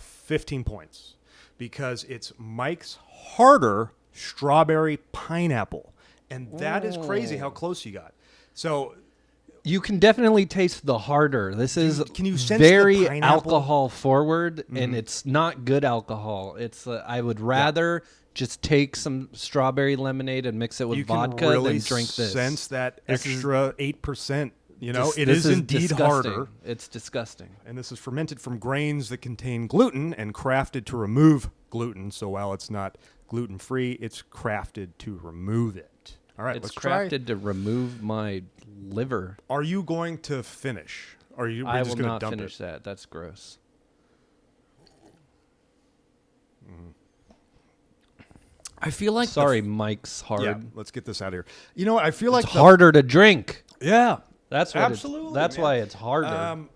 Speaker 1: 15 points because it's Mike's Harder Strawberry Pineapple. And that is crazy how close you got. So
Speaker 2: You can definitely taste the harder. This is
Speaker 1: can you sense the
Speaker 2: very
Speaker 1: pineapple?
Speaker 2: alcohol forward, and it's not good alcohol. It's I would rather just take some strawberry lemonade and mix it with
Speaker 1: you
Speaker 2: vodka
Speaker 1: can really
Speaker 2: than drink this.
Speaker 1: sense that
Speaker 2: This is-
Speaker 1: extra 8%. You know, it
Speaker 2: This
Speaker 1: is indeed
Speaker 2: disgusting.
Speaker 1: harder.
Speaker 2: It's disgusting.
Speaker 1: And this is fermented from grains that contain gluten and crafted to remove gluten. So while it's not gluten-free, it's crafted to remove it. All right,
Speaker 2: It's
Speaker 1: let's try.
Speaker 2: crafted to remove my liver.
Speaker 1: Are you going to finish? Or are you
Speaker 2: I
Speaker 1: just
Speaker 2: will
Speaker 1: going to
Speaker 2: not
Speaker 1: dump
Speaker 2: finish
Speaker 1: it?
Speaker 2: that. That's gross.
Speaker 1: I feel like
Speaker 2: Sorry, Mike's hard.
Speaker 1: Yeah, let's get this out of here. You know, I feel like
Speaker 2: It's harder to drink.
Speaker 1: Yeah,
Speaker 2: That's what
Speaker 1: absolutely.
Speaker 2: That's
Speaker 1: man.
Speaker 2: why it's harder.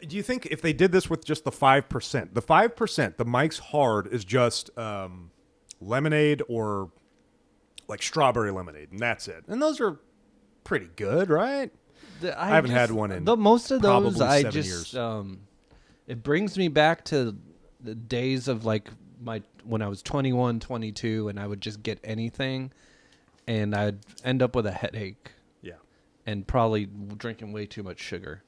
Speaker 1: Do you think if they did this with just the 5%, the Mike's Hard is just lemonade or like strawberry lemonade, and that's it. And those are pretty good, right? I haven't had one in
Speaker 2: most of those.
Speaker 1: probably
Speaker 2: I
Speaker 1: 7
Speaker 2: just
Speaker 1: years.
Speaker 2: it brings me back to the days of like when I was 21, 22, and I would just get anything, and I'd end up with a headache
Speaker 1: Yeah.
Speaker 2: and probably drinking way too much sugar.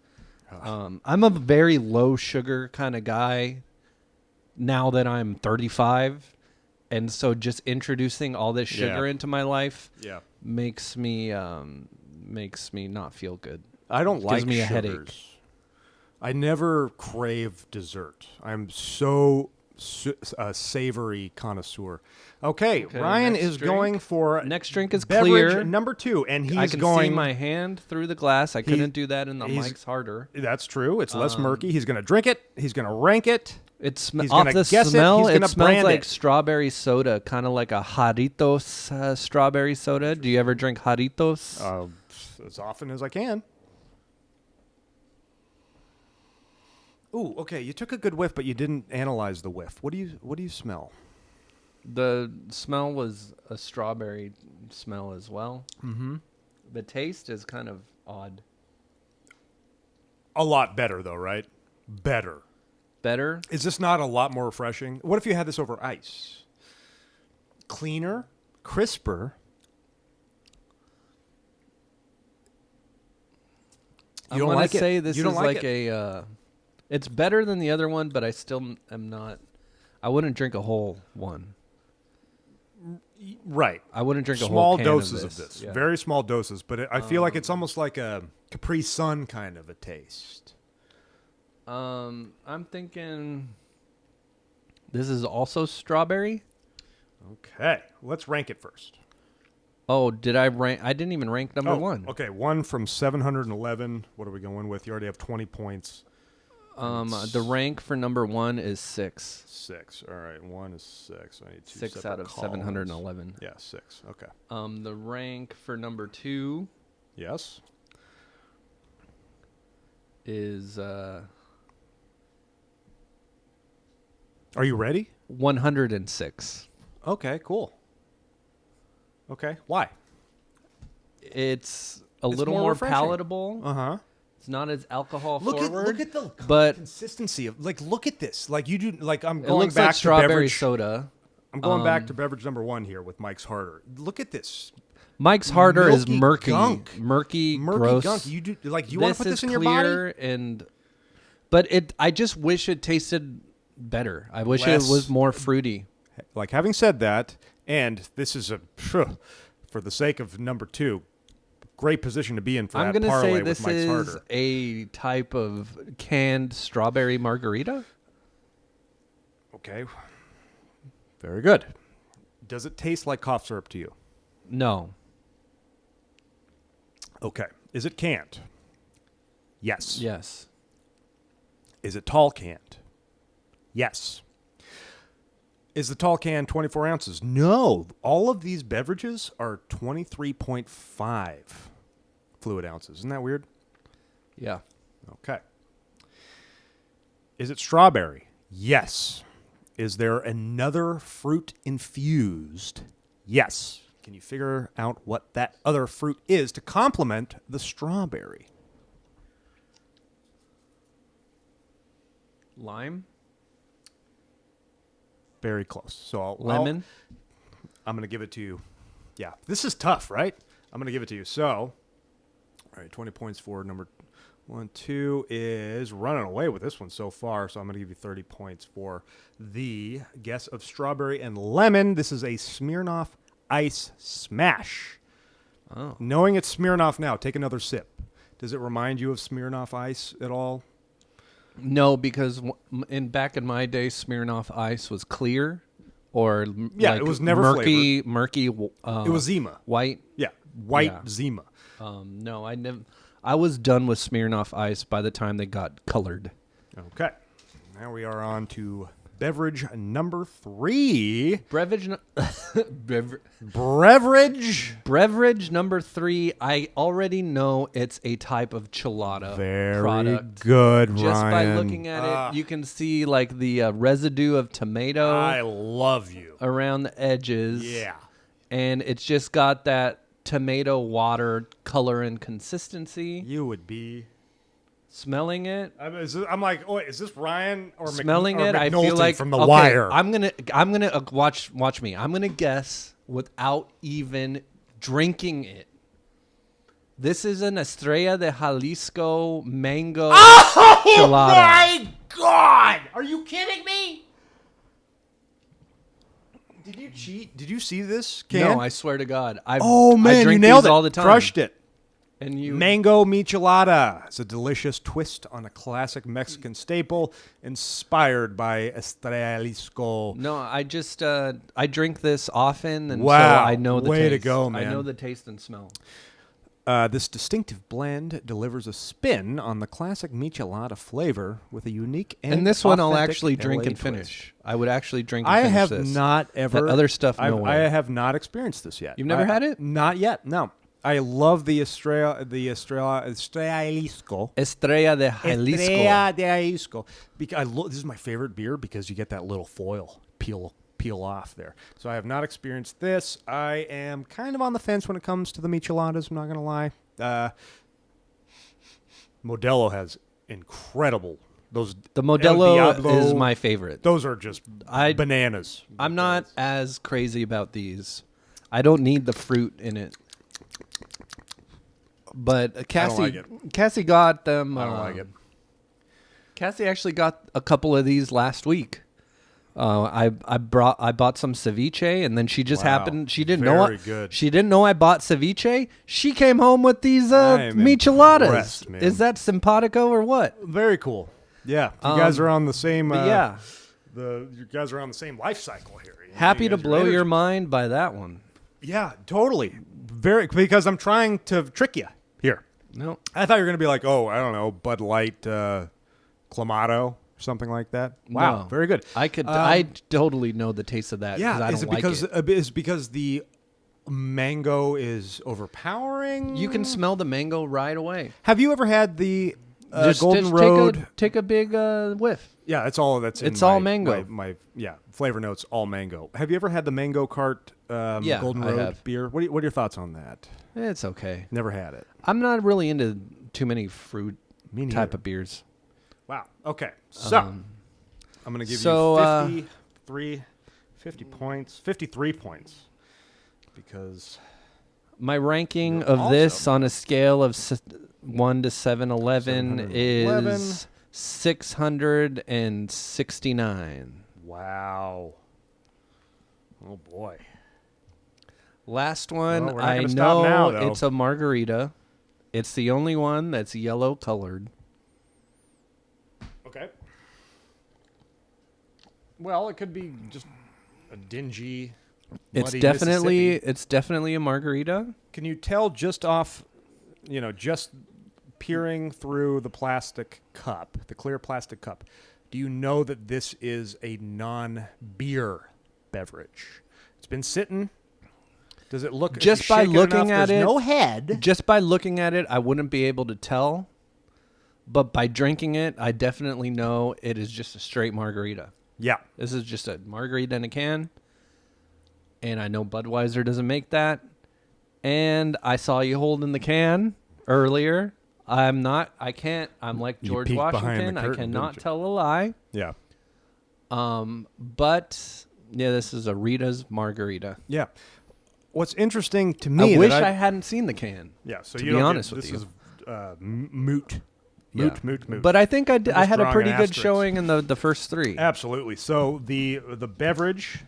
Speaker 2: I'm a very low sugar kind of guy now that I'm 35. And so just introducing all this sugar
Speaker 1: Yeah.
Speaker 2: into my life
Speaker 1: Yeah.
Speaker 2: makes me not feel good.
Speaker 1: I don't like
Speaker 2: Gives me a
Speaker 1: sugars.
Speaker 2: headache.
Speaker 1: I never crave dessert. I'm so savory connoisseur. Okay,
Speaker 2: Okay,
Speaker 1: Ryan
Speaker 2: next
Speaker 1: is
Speaker 2: drink.
Speaker 1: going for
Speaker 2: Next drink is
Speaker 1: beverage
Speaker 2: clear.
Speaker 1: number 2, and he's
Speaker 2: I can
Speaker 1: going.
Speaker 2: see my hand through the glass. I couldn't do that in the
Speaker 1: he's-
Speaker 2: Mike's Harder.
Speaker 1: That's true. It's less murky. He's going to drink it. He's going to rank it.
Speaker 2: It's
Speaker 1: He's
Speaker 2: off
Speaker 1: gonna
Speaker 2: the
Speaker 1: guess it.
Speaker 2: smell.
Speaker 1: He's
Speaker 2: It,
Speaker 1: gonna
Speaker 2: smells
Speaker 1: brand
Speaker 2: like
Speaker 1: it.
Speaker 2: strawberry soda, kind of like a Jarritos strawberry soda. Do you ever drink Jarritos?
Speaker 1: As often as I can. Ooh, okay. You took a good whiff, but you didn't analyze the whiff. What do you smell?
Speaker 2: The smell was a strawberry smell as well. Mm-hmm. The taste is kind of odd.
Speaker 1: A lot better, though, right? Better.
Speaker 2: Better?
Speaker 1: Is this not a lot more refreshing? What if you had this over ice? Cleaner, crisper.
Speaker 2: I'm
Speaker 1: You don't
Speaker 2: gonna
Speaker 1: like it?
Speaker 2: say this
Speaker 1: You don't
Speaker 2: is
Speaker 1: like
Speaker 2: like
Speaker 1: it?
Speaker 2: a. It's better than the other one, but I still am not. I wouldn't drink a whole one.
Speaker 1: Right.
Speaker 2: I wouldn't drink a
Speaker 1: Small
Speaker 2: whole can
Speaker 1: doses
Speaker 2: of this. Yeah.
Speaker 1: Very small doses, but I feel like it's almost like a Capri Sun kind of a taste.
Speaker 2: I'm thinking. This is also strawberry.
Speaker 1: Okay, let's rank it first.
Speaker 2: Oh, did I rank? I didn't even rank number one.
Speaker 1: Okay, 1 from 711. What are we going with? You already have 20 points.
Speaker 2: The rank for number one is 6.
Speaker 1: 6. All right, 1 is 6. I need 2
Speaker 2: 6
Speaker 1: separate
Speaker 2: out of
Speaker 1: columns.
Speaker 2: 711.
Speaker 1: Yeah, 6. Okay.
Speaker 2: The rank for number 2
Speaker 1: Yes.
Speaker 2: is
Speaker 1: Are you ready?
Speaker 2: 106.
Speaker 1: Okay, cool. Okay, why?
Speaker 2: It's a
Speaker 1: It's
Speaker 2: little
Speaker 1: more
Speaker 2: more
Speaker 1: refreshing.
Speaker 2: palatable.
Speaker 1: Uh-huh.
Speaker 2: It's not as alcohol
Speaker 1: Look
Speaker 2: forward.
Speaker 1: at the
Speaker 2: but
Speaker 1: consistency of look at this. Like you do like I'm
Speaker 2: it
Speaker 1: going
Speaker 2: looks
Speaker 1: back
Speaker 2: like
Speaker 1: to
Speaker 2: strawberry
Speaker 1: beverage.
Speaker 2: soda.
Speaker 1: I'm going back to beverage number 1 here with Mike's Harder. Look at this.
Speaker 2: Mike's Harder is
Speaker 1: Milky
Speaker 2: murky,
Speaker 1: gunk.
Speaker 2: murky,
Speaker 1: Murky
Speaker 2: gross.
Speaker 1: gunk. You do like you want to put this in your
Speaker 2: clear
Speaker 1: body?
Speaker 2: but I just wish it tasted better. I wish
Speaker 1: Less-
Speaker 2: it was more fruity.
Speaker 1: Like having said that, and this is for the sake of number 2, great position to be in for
Speaker 2: I'm
Speaker 1: that
Speaker 2: gonna
Speaker 1: parlay
Speaker 2: say
Speaker 1: with
Speaker 2: this
Speaker 1: Mike's
Speaker 2: is
Speaker 1: Harder.
Speaker 2: a type of canned strawberry margarita.
Speaker 1: Okay. Very good. Does it taste like cough syrup to you?
Speaker 2: No,
Speaker 1: Okay. Is it canned? Yes.
Speaker 2: yes,
Speaker 1: Is it tall canned? Yes. Is the tall can 24 ounces? No. All of these beverages are 23.5 fluid ounces. Isn't that weird?
Speaker 2: yeah.
Speaker 1: Okay. Is it strawberry? Yes. Is there another fruit infused? Yes. Can you figure out what that other fruit is to complement the strawberry?
Speaker 2: Lime?
Speaker 1: Very close. So
Speaker 2: Lemon?
Speaker 1: I'm going to give it to you. Yeah. This is tough, right? I'm going to give it to you. So, all right, 20 points for number 1. 2 is running away with this one so far. So I'm going to give you 30 points for the guess of strawberry and lemon. This is a Smirnoff Ice Smash.
Speaker 2: Oh.
Speaker 1: Knowing it's Smirnoff now, take another sip. Does it remind you of Smirnoff Ice at all?
Speaker 2: No, because back in my day, Smirnoff Ice was clear, or
Speaker 1: Yeah, it was never
Speaker 2: murky.
Speaker 1: It was Zima.
Speaker 2: White.
Speaker 1: Yeah, white
Speaker 2: Yeah.
Speaker 1: Zima.
Speaker 2: No, I never. I was done with Smirnoff Ice by the time they got colored.
Speaker 1: Okay. Now we are on to beverage number 3.
Speaker 2: Beverage number 3. I already know it's a type of chelada
Speaker 1: Very
Speaker 2: product.
Speaker 1: good,
Speaker 2: Just
Speaker 1: Ryan.
Speaker 2: by looking at it, you can see like the residue of tomato
Speaker 1: I love you.
Speaker 2: around the edges.
Speaker 1: Yeah.
Speaker 2: And it's just got that tomato water color and consistency.
Speaker 1: You would be.
Speaker 2: Smelling it,
Speaker 1: I'm like, oh, is this Ryan or
Speaker 2: smelling
Speaker 1: or
Speaker 2: it, I
Speaker 1: McNulty
Speaker 2: feel like
Speaker 1: from The
Speaker 2: okay,
Speaker 1: Wire?
Speaker 2: I'm gonna watch me. I'm gonna guess without even drinking it. This is an Estrella de Jalisco mango
Speaker 3: Oh
Speaker 2: gelato.
Speaker 3: my God! Are you kidding me?
Speaker 1: Did you cheat? Did you see this, Ken?
Speaker 2: No, I swear to God. I
Speaker 1: man,
Speaker 2: drink
Speaker 1: you nailed
Speaker 2: these
Speaker 1: it
Speaker 2: all the time.
Speaker 1: Crushed it.
Speaker 2: And you
Speaker 1: Mango michelada. It's a delicious twist on a classic Mexican staple inspired by Estrella Jalisco.
Speaker 2: No, I just I drink this often, and
Speaker 1: Wow.
Speaker 2: so I know the
Speaker 1: Way to
Speaker 2: taste.
Speaker 1: go,
Speaker 2: I
Speaker 1: man.
Speaker 2: know the taste and smell.
Speaker 1: This distinctive blend delivers a spin on the classic michelada flavor with a unique
Speaker 2: And this one I'll
Speaker 1: authentic
Speaker 2: actually drink
Speaker 1: LA
Speaker 2: and
Speaker 1: twist.
Speaker 2: finish. I would actually drink and
Speaker 1: I
Speaker 2: finish
Speaker 1: have
Speaker 2: this.
Speaker 1: not ever.
Speaker 2: That other stuff, no
Speaker 1: I
Speaker 2: way.
Speaker 1: have not experienced this yet.
Speaker 2: You've never had it?
Speaker 1: Not yet. No. I love the Estrella Jalisco.
Speaker 2: Estrella de Jalisco.
Speaker 1: Estrella de Jalisco. This is my favorite beer because you get that little foil peel off there. So I have not experienced this. I am kind of on the fence when it comes to the micheladas. I'm not going to lie. Modelo has incredible those.
Speaker 2: The
Speaker 1: El
Speaker 2: Modelo
Speaker 1: Diablo,
Speaker 2: is my favorite.
Speaker 1: Those are just bananas.
Speaker 2: I'm not as crazy about these. I don't need the fruit in it. But Cassie,
Speaker 1: like it.
Speaker 2: Cassie got them.
Speaker 1: I don't like it.
Speaker 2: Cassie actually got a couple of these last week. I bought some ceviche, and then she just
Speaker 1: Wow.
Speaker 2: happened. She didn't
Speaker 1: Very
Speaker 2: know it.
Speaker 1: good.
Speaker 2: She didn't know I bought ceviche. She came home with these
Speaker 1: I am
Speaker 2: micheladas.
Speaker 1: impressed, man.
Speaker 2: Is that simpatico or what?
Speaker 1: Very cool. Yeah, you guys are on the same.
Speaker 2: But yeah,
Speaker 1: you guys are on the same life cycle here.
Speaker 2: happy
Speaker 1: You
Speaker 2: to
Speaker 1: guys are
Speaker 2: blow your
Speaker 1: energy.
Speaker 2: mind by that one.
Speaker 1: Yeah, totally. Very, because I'm trying to trick you here.
Speaker 2: No,
Speaker 1: I thought you were gonna be like, oh, I don't know, Bud Light, Clamato, or something like that. Wow,
Speaker 2: No.
Speaker 1: very good.
Speaker 2: I totally know the taste of that. 'cause
Speaker 1: Yeah,
Speaker 2: I
Speaker 1: is
Speaker 2: don't
Speaker 1: it
Speaker 2: like
Speaker 1: because
Speaker 2: it.
Speaker 1: is it because the mango is overpowering?
Speaker 2: You can smell the mango right away.
Speaker 1: Have you ever had the
Speaker 2: Just
Speaker 1: Golden Road?
Speaker 2: Take a big whiff.
Speaker 1: Yeah, that's all. That's in
Speaker 2: It's all
Speaker 1: my-
Speaker 2: mango.
Speaker 1: My flavor notes all mango. Have you ever had the Mango Cart
Speaker 2: Yeah,
Speaker 1: Golden
Speaker 2: I
Speaker 1: Road
Speaker 2: have.
Speaker 1: beer? What are your thoughts on that?
Speaker 2: It's okay.
Speaker 1: Never had it.
Speaker 2: I'm not really into too many fruit
Speaker 1: Me neither.
Speaker 2: type of beers.
Speaker 1: Wow. Okay. So I'm going to give
Speaker 2: so,
Speaker 1: you 50 points, 53 points, because
Speaker 2: My ranking
Speaker 1: You're
Speaker 2: of this
Speaker 1: awesome.
Speaker 2: on a scale of 1 to 711
Speaker 1: 711.
Speaker 2: is 669.
Speaker 1: wow. Oh boy.
Speaker 2: Last one,
Speaker 1: Well, we're not
Speaker 2: I
Speaker 1: gonna stop now,
Speaker 2: know
Speaker 1: though.
Speaker 2: it's a margarita. It's the only one that's yellow colored.
Speaker 1: Okay. Well, it could be just a dingy.
Speaker 2: It's
Speaker 1: muddy
Speaker 2: definitely
Speaker 1: Mississippi.
Speaker 2: a margarita.
Speaker 1: Can you tell just off, just peering through the plastic cup, the clear plastic cup? Do you know that this is a non-beer beverage? It's been sitting. Does it look
Speaker 2: Just
Speaker 1: if you
Speaker 2: by
Speaker 1: shake it
Speaker 2: looking
Speaker 1: enough,
Speaker 2: at
Speaker 1: there's
Speaker 2: it-
Speaker 1: No head.
Speaker 2: Just by looking at it, I wouldn't be able to tell. But by drinking it, I definitely know it is just a straight margarita.
Speaker 1: Yeah.
Speaker 2: This is just a margarita in a can. And I know Budweiser doesn't make that. And I saw you holding the can earlier. I'm like
Speaker 1: You
Speaker 2: George
Speaker 1: peeked behind the
Speaker 2: Washington. I
Speaker 1: curtain,
Speaker 2: cannot
Speaker 1: didn't you?
Speaker 2: tell a lie.
Speaker 1: Yeah.
Speaker 2: But yeah, this is a Rita's margarita.
Speaker 1: Yeah. What's interesting to me,
Speaker 2: I wish
Speaker 1: that
Speaker 2: I hadn't seen the can.
Speaker 1: Yeah. So
Speaker 2: to
Speaker 1: you
Speaker 2: be
Speaker 1: don't
Speaker 2: honest
Speaker 1: get,
Speaker 2: with
Speaker 1: this
Speaker 2: you.
Speaker 1: is moot.
Speaker 2: Yeah.
Speaker 1: Moot.
Speaker 2: But I think I
Speaker 1: just
Speaker 2: had a
Speaker 1: drawing
Speaker 2: pretty
Speaker 1: an
Speaker 2: good
Speaker 1: asterisk.
Speaker 2: showing in the first three.
Speaker 1: Absolutely. So the beverage,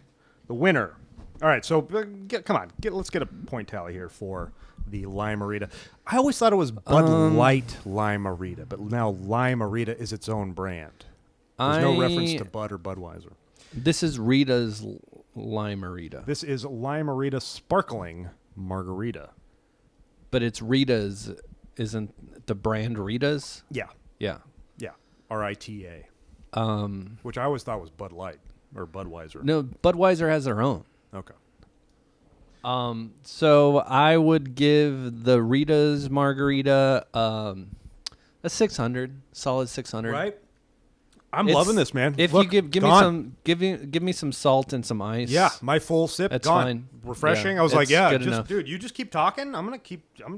Speaker 1: the winner. All right. So let's get a point tally here for the Lime-A-Rita. I always thought it was Bud Light Lime-A-Rita, but now Lime-A-Rita is its own brand. There's no reference to Bud or Budweiser.
Speaker 2: This is Rita's Lime-A-Rita.
Speaker 1: This is Lime-A-Rita Sparkling Margarita.
Speaker 2: But it's Rita's, isn't the brand Rita's?
Speaker 1: Yeah.
Speaker 2: Yeah.
Speaker 1: Yeah. RITA. Which I always thought was Bud Light or Budweiser.
Speaker 2: No, Budweiser has their own.
Speaker 1: Okay.
Speaker 2: So I would give the Rita's margarita a 600, solid 600.
Speaker 1: Right? I'm loving this, man.
Speaker 2: If
Speaker 1: Look,
Speaker 2: you give me some salt and some ice.
Speaker 1: Yeah, my full sip
Speaker 2: That's
Speaker 1: gone.
Speaker 2: fine.
Speaker 1: Refreshing.
Speaker 2: Yeah,
Speaker 1: I was like,
Speaker 2: it's
Speaker 1: yeah,
Speaker 2: good
Speaker 1: just
Speaker 2: enough.
Speaker 1: dude, you just keep talking. I'm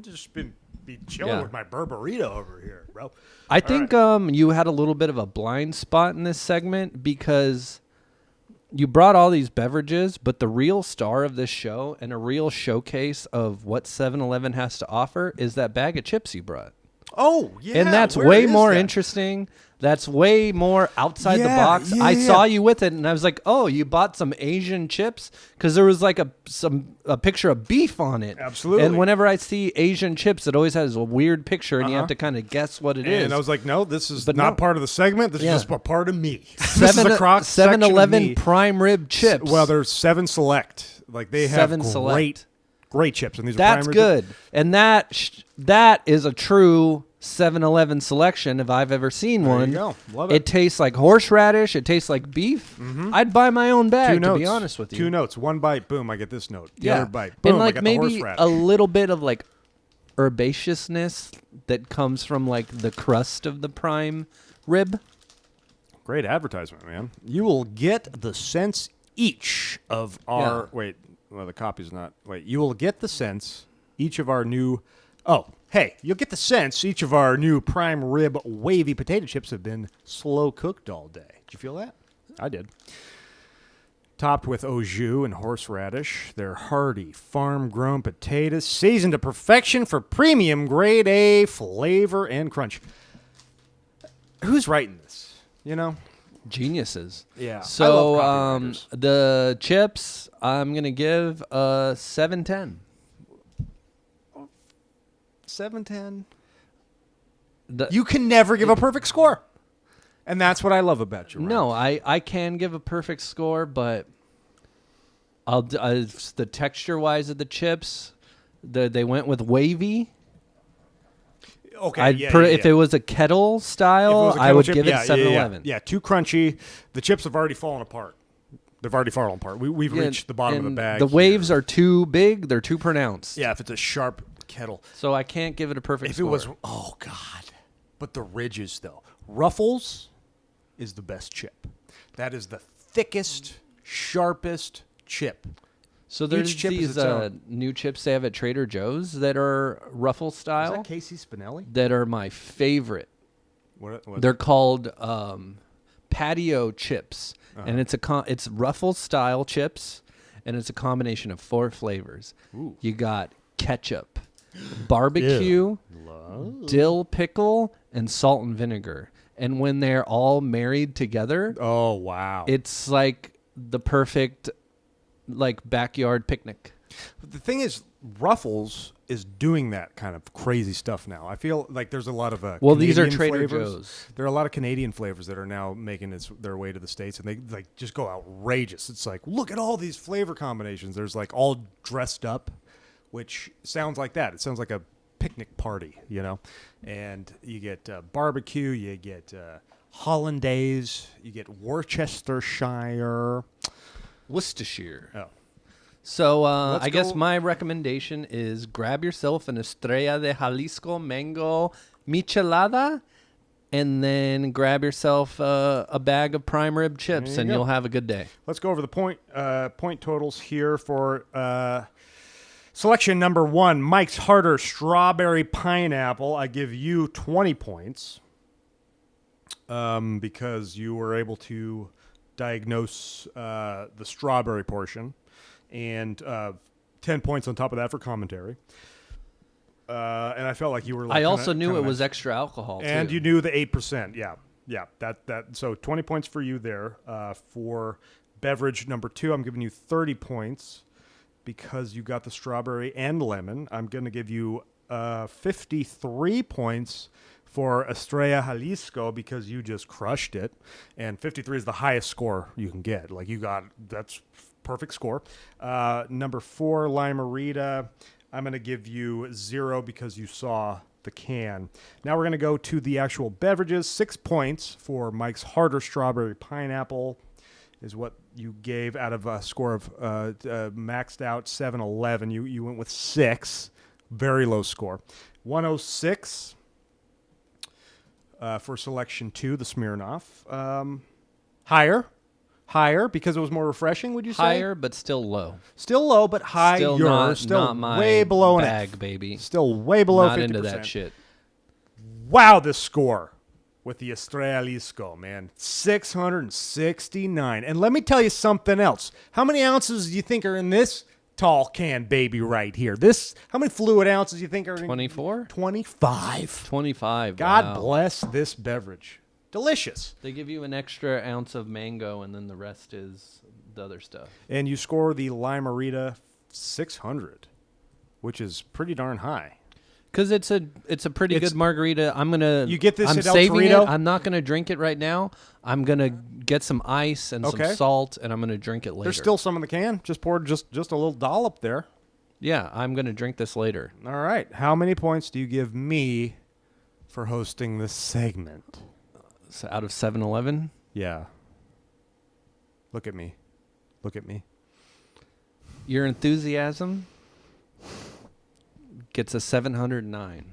Speaker 1: just be chilling
Speaker 2: Yeah.
Speaker 1: with my burrito over here, bro.
Speaker 2: I think you had a little bit of a blind spot in this segment because you brought all these beverages, but the real star of this show and a real showcase of what 7-Eleven has to offer is that bag of chips you brought.
Speaker 1: Oh, yeah.
Speaker 2: And that's
Speaker 1: where
Speaker 2: way
Speaker 1: is
Speaker 2: more
Speaker 1: that?
Speaker 2: interesting. That's way more outside the
Speaker 1: Yeah,
Speaker 2: box.
Speaker 1: yeah,
Speaker 2: I
Speaker 1: yeah.
Speaker 2: saw you with it, and I was like, "Oh, you bought some Asian chips?" Because there was like a picture of beef on it.
Speaker 1: Absolutely.
Speaker 2: And whenever I see Asian chips, it always has a weird picture, and you have to kind of guess what it is.
Speaker 1: And I was like, no, this is
Speaker 2: But
Speaker 1: not
Speaker 2: no.
Speaker 1: part of the segment. This
Speaker 2: Yeah.
Speaker 1: is just a part of me. This is a cross
Speaker 2: 7-Eleven prime rib chips.
Speaker 1: Well, there's 7 Select. Like they have
Speaker 2: 7
Speaker 1: great,
Speaker 2: Select.
Speaker 1: great chips, and these
Speaker 2: That's
Speaker 1: are prime
Speaker 2: good, and that is a true 7-Eleven selection if I've ever seen
Speaker 1: There you
Speaker 2: one.
Speaker 1: go. Love
Speaker 2: It
Speaker 1: it.
Speaker 2: tastes like horseradish. It tastes like beef. I'd buy my own bag,
Speaker 1: Two notes.
Speaker 2: to be honest with you.
Speaker 1: 2 notes. 1 bite, boom, I get this note. The
Speaker 2: Yeah.
Speaker 1: other bite, boom,
Speaker 2: and
Speaker 1: I
Speaker 2: like
Speaker 1: get the
Speaker 2: maybe
Speaker 1: horseradish.
Speaker 2: a little bit of like herbaceousness that comes from like the crust of the prime rib.
Speaker 1: Great advertisement, man. You will get the sense each of our...
Speaker 2: Yeah.
Speaker 1: Wait, well, the copy's not... Wait, you will get the sense each of our new... Oh, hey, you'll get the sense each of our new prime rib wavy potato chips have been slow cooked all day. Did you feel that? I did. Topped with au jus and horseradish, they're hearty, farm-grown potatoes, seasoned to perfection for premium grade A flavor and crunch. Who's writing this? You know?
Speaker 2: Geniuses.
Speaker 1: Yeah. I
Speaker 2: So
Speaker 1: love copywriters.
Speaker 2: the chips, I'm gonna give a 710.
Speaker 1: 710. You can never give a perfect score. And that's what I love about you, Ryan.
Speaker 2: No, I can give a perfect score, but the texture wise of the chips, they went with wavy.
Speaker 1: Okay,
Speaker 2: If it was a kettle
Speaker 1: If it
Speaker 2: style,
Speaker 1: was a
Speaker 2: I
Speaker 1: kettle
Speaker 2: would
Speaker 1: chip,
Speaker 2: give
Speaker 1: yeah,
Speaker 2: it 7-Eleven.
Speaker 1: Yeah, too crunchy. The chips have already fallen apart. They've already fallen apart. We've reached the bottom of the
Speaker 2: and
Speaker 1: bag.
Speaker 2: The waves
Speaker 1: here.
Speaker 2: are too big. They're too pronounced.
Speaker 1: Yeah, if it's a sharp kettle.
Speaker 2: So I can't give it a perfect
Speaker 1: If
Speaker 2: score.
Speaker 1: it was, oh God. But the ridges, though. Ruffles is the best chip. That is the thickest, sharpest chip.
Speaker 2: So there's
Speaker 1: each chip is
Speaker 2: these
Speaker 1: its own.
Speaker 2: new chips they have at Trader Joe's that are ruffle
Speaker 1: Is
Speaker 2: style
Speaker 1: that Casey Spinelli?
Speaker 2: that are my favorite.
Speaker 1: What
Speaker 2: They're called patio chips,
Speaker 1: Uh-huh.
Speaker 2: and it's ruffle style chips, and it's a combination of 4 flavors.
Speaker 1: Ooh.
Speaker 2: You got ketchup, barbecue, dill pickle, and salt and vinegar. And when they're all married together,
Speaker 1: Oh, wow.
Speaker 2: it's like the perfect like backyard picnic.
Speaker 1: The thing is, Ruffles is doing that kind of crazy stuff now. I feel like there's a lot of
Speaker 2: Well, these are
Speaker 1: Canadian
Speaker 2: Trader
Speaker 1: flavors.
Speaker 2: Joe's.
Speaker 1: There are a lot of Canadian flavors that are now making their way to the States, and they like just go outrageous. It's like, look at all these flavor combinations. There's like all dressed up, which sounds like that. It sounds like a picnic party, you know? And you get barbecue, you get hollandaise, you get Worcestershire.
Speaker 2: Worcestershire.
Speaker 1: Oh.
Speaker 2: So
Speaker 1: Let's
Speaker 2: I guess
Speaker 1: go-
Speaker 2: my recommendation is grab yourself an Estrella de Jalisco mango michelada and then grab yourself a bag of prime rib chips,
Speaker 1: There you
Speaker 2: and
Speaker 1: go.
Speaker 2: you'll have a good day.
Speaker 1: Let's go over the point totals here for selection number 1, Mike's Harder Strawberry Pineapple. I give you 20 points because you were able to diagnose the strawberry portion, and 10 points on top of that for commentary. And I felt like you were. Like
Speaker 2: I also
Speaker 1: kinda
Speaker 2: knew it
Speaker 1: nice.
Speaker 2: was extra alcohol,
Speaker 1: And
Speaker 2: too.
Speaker 1: you knew the 8%. Yeah. That. So 20 points for you there. For beverage number 2, I'm giving you 30 points because you got the strawberry and lemon. I'm going to give you 53 points for Estrella Jalisco because you just crushed it. And 53 is the highest score you can get. Like that's perfect score. Number 4, Limerita. I'm going to give you 0 because you saw the can. Now we're going to go to the actual beverages. 6 points for Mike's Harder Strawberry Pineapple is what you gave out of a score of maxed out 711. You went with 6. Very low score. 106 for selection 2, the Smirnoff. Higher because it was more refreshing, would you say?
Speaker 2: Higher, but still low.
Speaker 1: Still low, but higher.
Speaker 2: Still not my
Speaker 1: way below an
Speaker 2: bag,
Speaker 1: F.
Speaker 2: baby.
Speaker 1: Still way below 50%.
Speaker 2: Not into that shit.
Speaker 1: Wow, this score with the Estrella Jalisco, man. 669. And let me tell you something else. How many ounces do you think are in this tall can baby right here? How many fluid ounces do you think are in
Speaker 2: 24?
Speaker 1: 25.
Speaker 2: 25.
Speaker 1: God
Speaker 2: wow.
Speaker 1: bless this beverage. Delicious.
Speaker 2: They give you an extra ounce of mango, and then the rest is the other stuff.
Speaker 1: And you score the Limerita 600, which is pretty darn high.
Speaker 2: Because it's a pretty good margarita.
Speaker 1: You get this
Speaker 2: I'm
Speaker 1: at El
Speaker 2: saving
Speaker 1: Torito?
Speaker 2: it. I'm not gonna drink it right now. I'm gonna get some ice and some salt, and I'm gonna drink it later.
Speaker 1: There's still some in the can. Just poured just a little dollop there.
Speaker 2: Yeah, I'm gonna drink this later.
Speaker 1: All right. How many points do you give me for hosting this segment?
Speaker 2: So out of 7-Eleven,
Speaker 1: Yeah. Look at me.
Speaker 2: your enthusiasm gets a 709.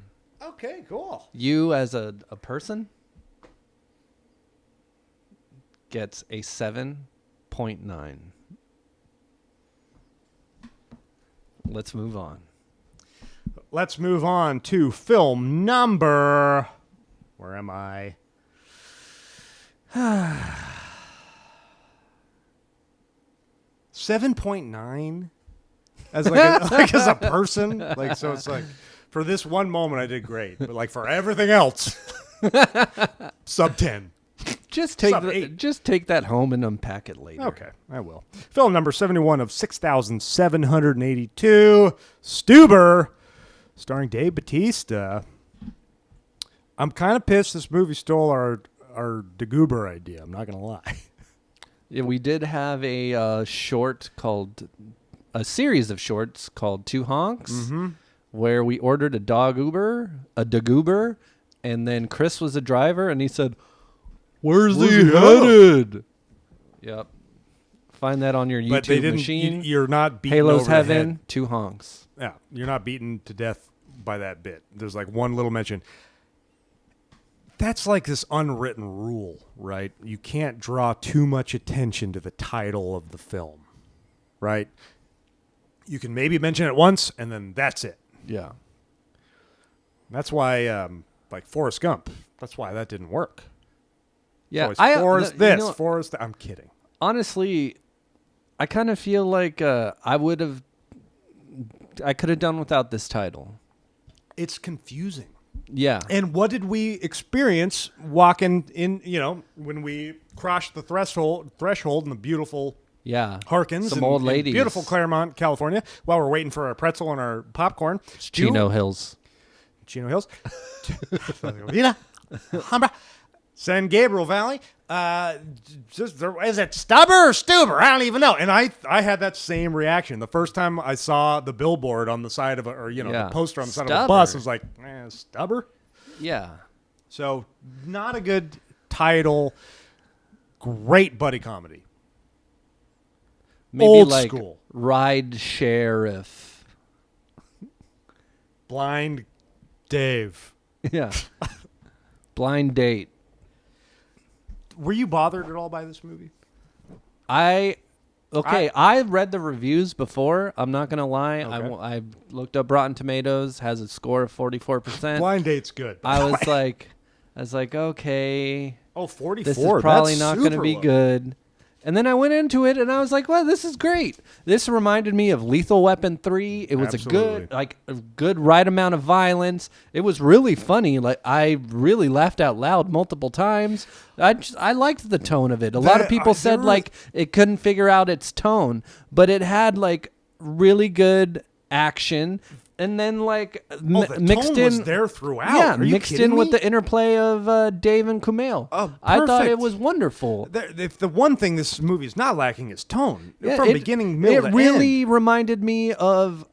Speaker 1: Okay, cool.
Speaker 2: You as a person gets a 7.9. Let's move on.
Speaker 1: Let's move on to film number. Where am I? 7.9 as like as a person, like, so it's like for this one moment I did great, but like for everything else, sub 10.
Speaker 2: Just take
Speaker 1: Sub 8.
Speaker 2: just take that home and unpack it later.
Speaker 1: Okay, I will. Film number 71 of 6,782, Stuber, starring Dave Batista. I'm kind of pissed this movie stole our DeGoober idea. I'm not gonna lie.
Speaker 2: Yeah, we did have a series of shorts called Two Honks, where we ordered a DeGoober, and then Chris was the driver, and he said, "Where's he headed?" Yep. Find that on your YouTube
Speaker 1: But they didn't.
Speaker 2: machine.
Speaker 1: You're not beaten
Speaker 2: Halo's
Speaker 1: over the
Speaker 2: Heaven,
Speaker 1: head.
Speaker 2: Two Honks.
Speaker 1: Yeah, you're not beaten to death by that bit. There's like one little mention. That's like this unwritten rule, right? You can't draw too much attention to the title of the film, right? You can maybe mention it once, and then that's it.
Speaker 2: Yeah.
Speaker 1: That's why, like Forrest Gump, that's why that didn't work.
Speaker 2: Yeah.
Speaker 1: It's always Forrest
Speaker 2: you
Speaker 1: this,
Speaker 2: know,
Speaker 1: Forrest that. I'm kidding.
Speaker 2: honestly, I kind of feel like I could have done without this title.
Speaker 1: It's confusing.
Speaker 2: Yeah.
Speaker 1: And what did we experience walking in, when we crossed the threshold in the beautiful
Speaker 2: Yeah.
Speaker 1: Harkins,
Speaker 2: Some
Speaker 1: in-
Speaker 2: old
Speaker 1: in
Speaker 2: ladies.
Speaker 1: beautiful Claremont, California, while we're waiting for our pretzel and our popcorn.
Speaker 2: Chino Hills.
Speaker 1: Chino Hills. San Gabriel Valley. Is it Stuber or Stuber? I don't even know. And I had that same reaction the first time I saw the billboard on the side of the poster on the side of a bus. I was like, Stuber?
Speaker 2: Yeah.
Speaker 1: So not a good title. Great buddy comedy.
Speaker 2: Maybe
Speaker 1: Old
Speaker 2: like
Speaker 1: school.
Speaker 2: Ride Sheriff.
Speaker 1: Blind Dave.
Speaker 2: Yeah. Blind Date.
Speaker 1: Were you bothered at all by this movie?
Speaker 2: I read the reviews before. I'm not gonna lie.
Speaker 1: Okay.
Speaker 2: I looked up Rotten Tomatoes. Has a score of 44%.
Speaker 1: Blind Date's good.
Speaker 2: I was like, okay,
Speaker 1: Oh, 44.
Speaker 2: this is probably
Speaker 1: That's
Speaker 2: not going to
Speaker 1: super
Speaker 2: be
Speaker 1: low.
Speaker 2: good. And then I went into it and I was like, well, this is great. This reminded me of Lethal Weapon 3. It was
Speaker 1: Absolutely.
Speaker 2: a good right amount of violence. It was really funny. Like I really laughed out loud multiple times. I liked the tone of it. A lot of people said like it couldn't figure out its tone, but it had like really good action. And then, like,
Speaker 1: the
Speaker 2: mixed
Speaker 1: tone
Speaker 2: in
Speaker 1: was there throughout.
Speaker 2: Yeah,
Speaker 1: Are you
Speaker 2: mixed
Speaker 1: kidding
Speaker 2: in with
Speaker 1: me?
Speaker 2: the interplay of Dave and Kumail.
Speaker 1: Oh,
Speaker 2: I thought it
Speaker 1: perfect.
Speaker 2: was wonderful.
Speaker 1: If the one thing this movie is not lacking is tone.
Speaker 2: Yeah,
Speaker 1: From
Speaker 2: it-
Speaker 1: beginning, middle,
Speaker 2: it
Speaker 1: to
Speaker 2: really
Speaker 1: end.
Speaker 2: reminded me of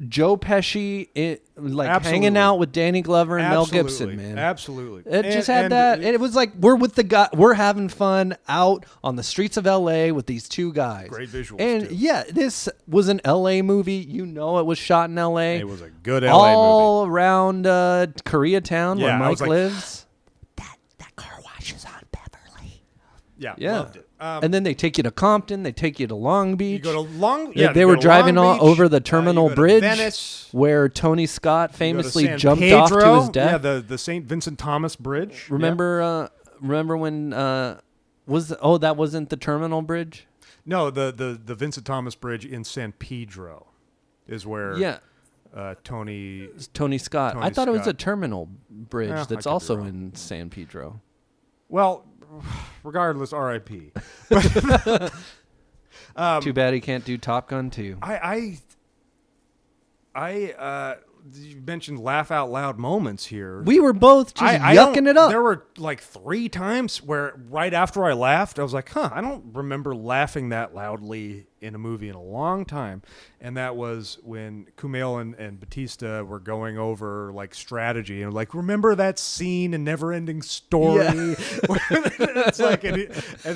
Speaker 2: Joe Pesci, hanging
Speaker 1: Absolutely.
Speaker 2: out with Danny Glover and Mel
Speaker 1: Absolutely.
Speaker 2: Gibson. Man,
Speaker 1: Absolutely.
Speaker 2: it just had that. And it was like we're with the guy. We're having fun out on the streets of L.A. with these two guys.
Speaker 1: Great visuals,
Speaker 2: And
Speaker 1: too.
Speaker 2: yeah, this was an L.A. movie. You know, it was shot in L.A.
Speaker 1: It was a good LA
Speaker 2: all
Speaker 1: movie.
Speaker 2: around Koreatown where
Speaker 1: Yeah, I
Speaker 2: Mike
Speaker 1: was like-
Speaker 2: lives.
Speaker 3: That car wash is on Beverly.
Speaker 1: Yeah,
Speaker 2: Yeah.
Speaker 1: loved it.
Speaker 2: And then they take you to Compton. They take you to Long Beach.
Speaker 1: You go to Long.
Speaker 2: Yeah,
Speaker 1: Yeah,
Speaker 2: they
Speaker 1: you
Speaker 2: were
Speaker 1: go to
Speaker 2: driving
Speaker 1: Long
Speaker 2: all
Speaker 1: Beach,
Speaker 2: over the
Speaker 1: you
Speaker 2: Terminal
Speaker 1: go to
Speaker 2: Bridge,
Speaker 1: Venice,
Speaker 2: where Tony Scott
Speaker 1: you go to
Speaker 2: famously
Speaker 1: San
Speaker 2: jumped
Speaker 1: Pedro.
Speaker 2: off to his death.
Speaker 1: Yeah, the St. Vincent Thomas Bridge.
Speaker 2: Remember when that wasn't the Terminal Bridge?
Speaker 1: No, the Vincent Thomas Bridge in San Pedro is where
Speaker 2: Yeah,
Speaker 1: Tony.
Speaker 2: it's Tony Scott. I
Speaker 1: Tony
Speaker 2: thought it was a
Speaker 1: Scott.
Speaker 2: Terminal Bridge
Speaker 1: I
Speaker 2: that's
Speaker 1: could be
Speaker 2: also
Speaker 1: wrong.
Speaker 2: in San Pedro.
Speaker 1: Well, regardless, R.I.P.
Speaker 2: Too bad he can't do Top Gun 2.
Speaker 1: You mentioned laugh out loud moments here.
Speaker 2: We were both just
Speaker 1: I
Speaker 2: yucking
Speaker 1: don't-
Speaker 2: it up.
Speaker 1: There were like 3 times where right after I laughed, I was like, I don't remember laughing that loudly in a movie in a long time. And that was when Kumail and Batista were going over like strategy and like, remember that scene in Neverending Story? It's like, and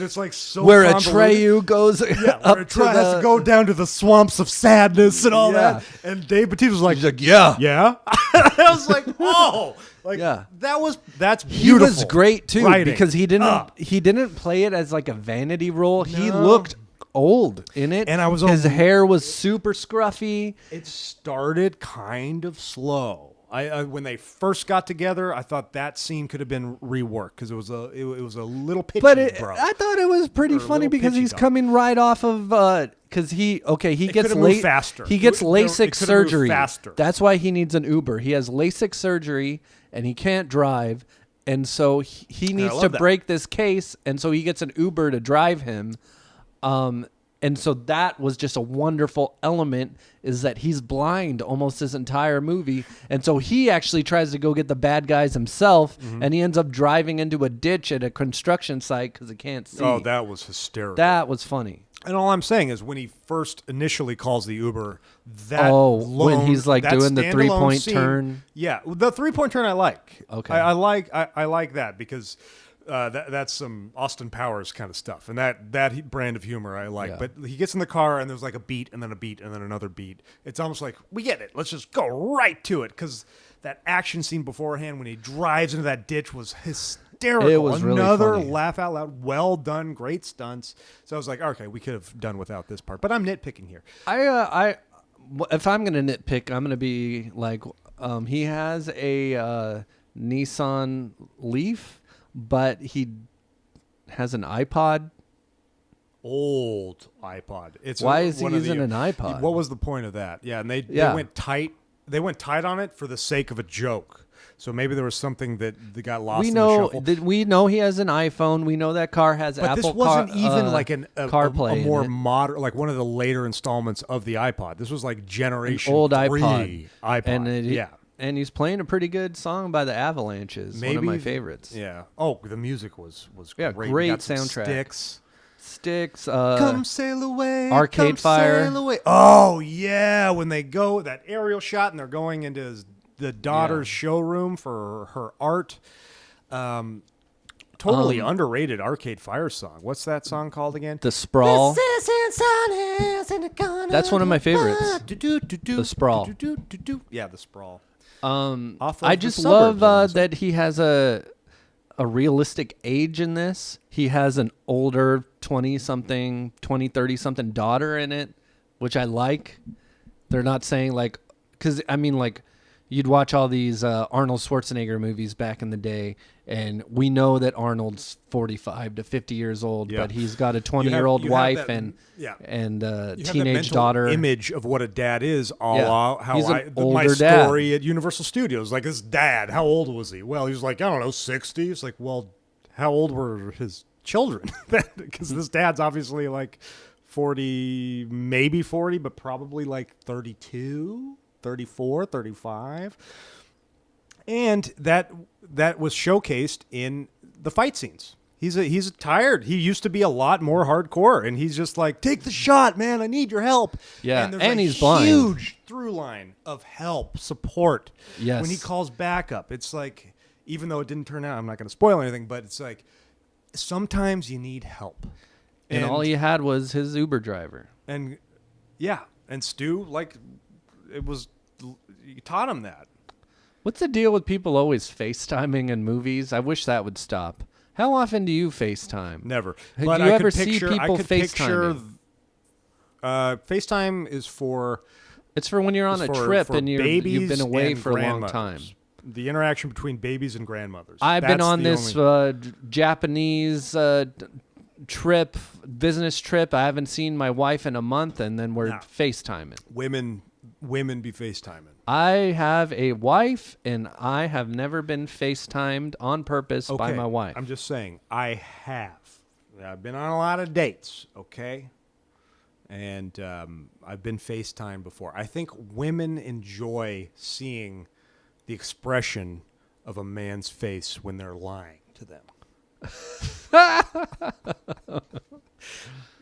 Speaker 1: it's like so
Speaker 2: Where
Speaker 1: convoluted.
Speaker 2: Atreyu goes
Speaker 1: Yeah,
Speaker 2: up
Speaker 1: where
Speaker 2: to
Speaker 1: has to go down to the swamps of sadness and all
Speaker 2: Yeah.
Speaker 1: that. And Dave Batista was like,
Speaker 2: yeah.
Speaker 1: yeah. I was like, oh, like
Speaker 2: Yeah.
Speaker 1: that's
Speaker 2: He
Speaker 1: beautiful.
Speaker 2: was great too
Speaker 1: writing.
Speaker 2: because he
Speaker 1: Ah.
Speaker 2: didn't play it as like a vanity role. He
Speaker 1: No.
Speaker 2: looked old in it,
Speaker 1: And I was
Speaker 2: his
Speaker 1: a-
Speaker 2: hair was super scruffy.
Speaker 1: It started kind of slow. I when they first got together, I thought that scene could have been reworked because it was a little pitchy,
Speaker 2: But
Speaker 1: bro.
Speaker 2: I thought it was pretty
Speaker 1: Or a
Speaker 2: funny
Speaker 1: little
Speaker 2: because
Speaker 1: pitchy
Speaker 2: he's
Speaker 1: dog.
Speaker 2: coming right off of because he gets
Speaker 1: could've moved
Speaker 2: late
Speaker 1: faster.
Speaker 2: He gets
Speaker 1: It
Speaker 2: LASIK
Speaker 1: could've moved
Speaker 2: surgery.
Speaker 1: faster.
Speaker 2: That's why he needs an Uber. He has LASIK surgery and he can't drive, and so he needs
Speaker 1: love
Speaker 2: to
Speaker 1: that.
Speaker 2: break this case, and so he gets an Uber to drive him. And so that was just a wonderful element, is that he's blind almost his entire movie. And so he actually tries to go get the bad guys himself,
Speaker 1: Mm-hmm.
Speaker 2: and he ends up driving into a ditch at a construction site because he can't see.
Speaker 1: Oh, that was hysterical.
Speaker 2: That was funny.
Speaker 1: And all I'm saying is when he first initially calls the Uber, that
Speaker 2: when he's, like,
Speaker 1: that
Speaker 2: doing the
Speaker 1: standalone
Speaker 2: 3-point
Speaker 1: scene-
Speaker 2: turn?
Speaker 1: Yeah, the 3-point turn I like.
Speaker 2: Okay.
Speaker 1: I like that because that's some Austin Powers kind of stuff, and that brand of humor I like.
Speaker 2: Yeah.
Speaker 1: But he gets in the car and there's like a beat and then a beat and then another beat. It's almost like we get it. Let's just go right to it because that action scene beforehand when he drives into that ditch was hysterical.
Speaker 2: It was really
Speaker 1: another
Speaker 2: funny.
Speaker 1: laugh out loud, well done, great stunts. So I was like, okay, we could have done without this part, but I'm nitpicking here.
Speaker 2: If I'm gonna nitpick, I'm gonna be like, he has a Nissan Leaf, but he has an iPod.
Speaker 1: Old iPod. It's
Speaker 2: Why is he
Speaker 1: one of the-
Speaker 2: using an iPod?
Speaker 1: What was the point of that? Yeah, and they
Speaker 2: Yeah.
Speaker 1: went tight. They went tight on it for the sake of a joke. So maybe there was something that got lost.
Speaker 2: We
Speaker 1: in
Speaker 2: know
Speaker 1: the shuffle.
Speaker 2: that he has an iPhone. We know that car has
Speaker 1: But
Speaker 2: Apple
Speaker 1: this wasn't
Speaker 2: Car,
Speaker 1: even like a
Speaker 2: CarPlay in
Speaker 1: more
Speaker 2: it.
Speaker 1: modern, like one of the later installments of the iPod. This was like generation
Speaker 2: old
Speaker 1: 3
Speaker 2: iPod.
Speaker 1: iPod.
Speaker 2: And
Speaker 1: yeah,
Speaker 2: and he's playing a pretty good song by the Avalanches. One of my favorites.
Speaker 1: Yeah. Oh, the music was
Speaker 2: Yeah,
Speaker 1: great. We
Speaker 2: great
Speaker 1: got some
Speaker 2: soundtrack.
Speaker 1: Sticks.
Speaker 2: Sticks.
Speaker 1: Come sail away.
Speaker 2: Arcade
Speaker 1: come
Speaker 2: Fire.
Speaker 1: Sail away. Oh yeah, when they go that aerial shot and they're going into the daughter's showroom for her art. Totally underrated Arcade Fire song. What's that song called again?
Speaker 2: The Sprawl.
Speaker 3: That's
Speaker 2: That's one of my favorites. The Sprawl.
Speaker 1: Yeah, the Sprawl.
Speaker 2: I
Speaker 1: Off of
Speaker 2: just
Speaker 1: the
Speaker 2: love
Speaker 1: Suburbs.
Speaker 2: that he has a a realistic age in this. He has an older 20-something, 30-something daughter in it, which I like. They're not saying like, because I mean like, you'd watch all these Arnold Schwarzenegger movies back in the day, and we know that Arnold's 45 to 50 years old, but he's got a 20-year-old wife and teenage daughter.
Speaker 1: Image of what a dad is, how
Speaker 2: He's an older
Speaker 1: my
Speaker 2: dad.
Speaker 1: story at Universal Studios. Like his dad, how old was he? Well, he was like, I don't know, 60. It's like, well, how old were his children? Because this dad's obviously like 40, maybe 40, but probably like 32. 34, 35. And that was showcased in the fight scenes. He's tired. He used to be a lot more hardcore, and he's just like, take the shot, man. I need your help.
Speaker 2: Yeah,
Speaker 1: and, there's
Speaker 2: and
Speaker 1: a
Speaker 2: he's blind.
Speaker 1: Huge through line of help, support.
Speaker 2: Yes.
Speaker 1: When he calls backup, it's like, even though it didn't turn out, I'm not going to spoil anything, but it's like, sometimes you need help.
Speaker 2: And all he had was his Uber driver.
Speaker 1: And Stu, like, you taught him that.
Speaker 2: What's the deal with people always FaceTiming in movies? I wish that would stop. How often do you FaceTime?
Speaker 1: Never.
Speaker 2: Do
Speaker 1: But
Speaker 2: you
Speaker 1: I
Speaker 2: ever
Speaker 1: could
Speaker 2: see
Speaker 1: picture,
Speaker 2: people
Speaker 1: I could picture,
Speaker 2: FaceTiming?
Speaker 1: FaceTime is for
Speaker 2: It's for when you're on a
Speaker 1: for
Speaker 2: trip and
Speaker 1: babies
Speaker 2: you've been away
Speaker 1: and
Speaker 2: for a long time.
Speaker 1: grandmothers. The interaction between babies and grandmothers.
Speaker 2: I've been
Speaker 1: That's
Speaker 2: on
Speaker 1: the
Speaker 2: this
Speaker 1: only-
Speaker 2: Japanese trip, business trip. I haven't seen my wife in a month, and then we're
Speaker 1: No.
Speaker 2: FaceTiming.
Speaker 1: Women be FaceTiming.
Speaker 2: I have a wife, and I have never been FaceTimed on purpose by my wife.
Speaker 1: I'm just saying, I have. I've been on a lot of dates, okay? And I've been FaceTimed before. I think women enjoy seeing the expression of a man's face when they're lying to them.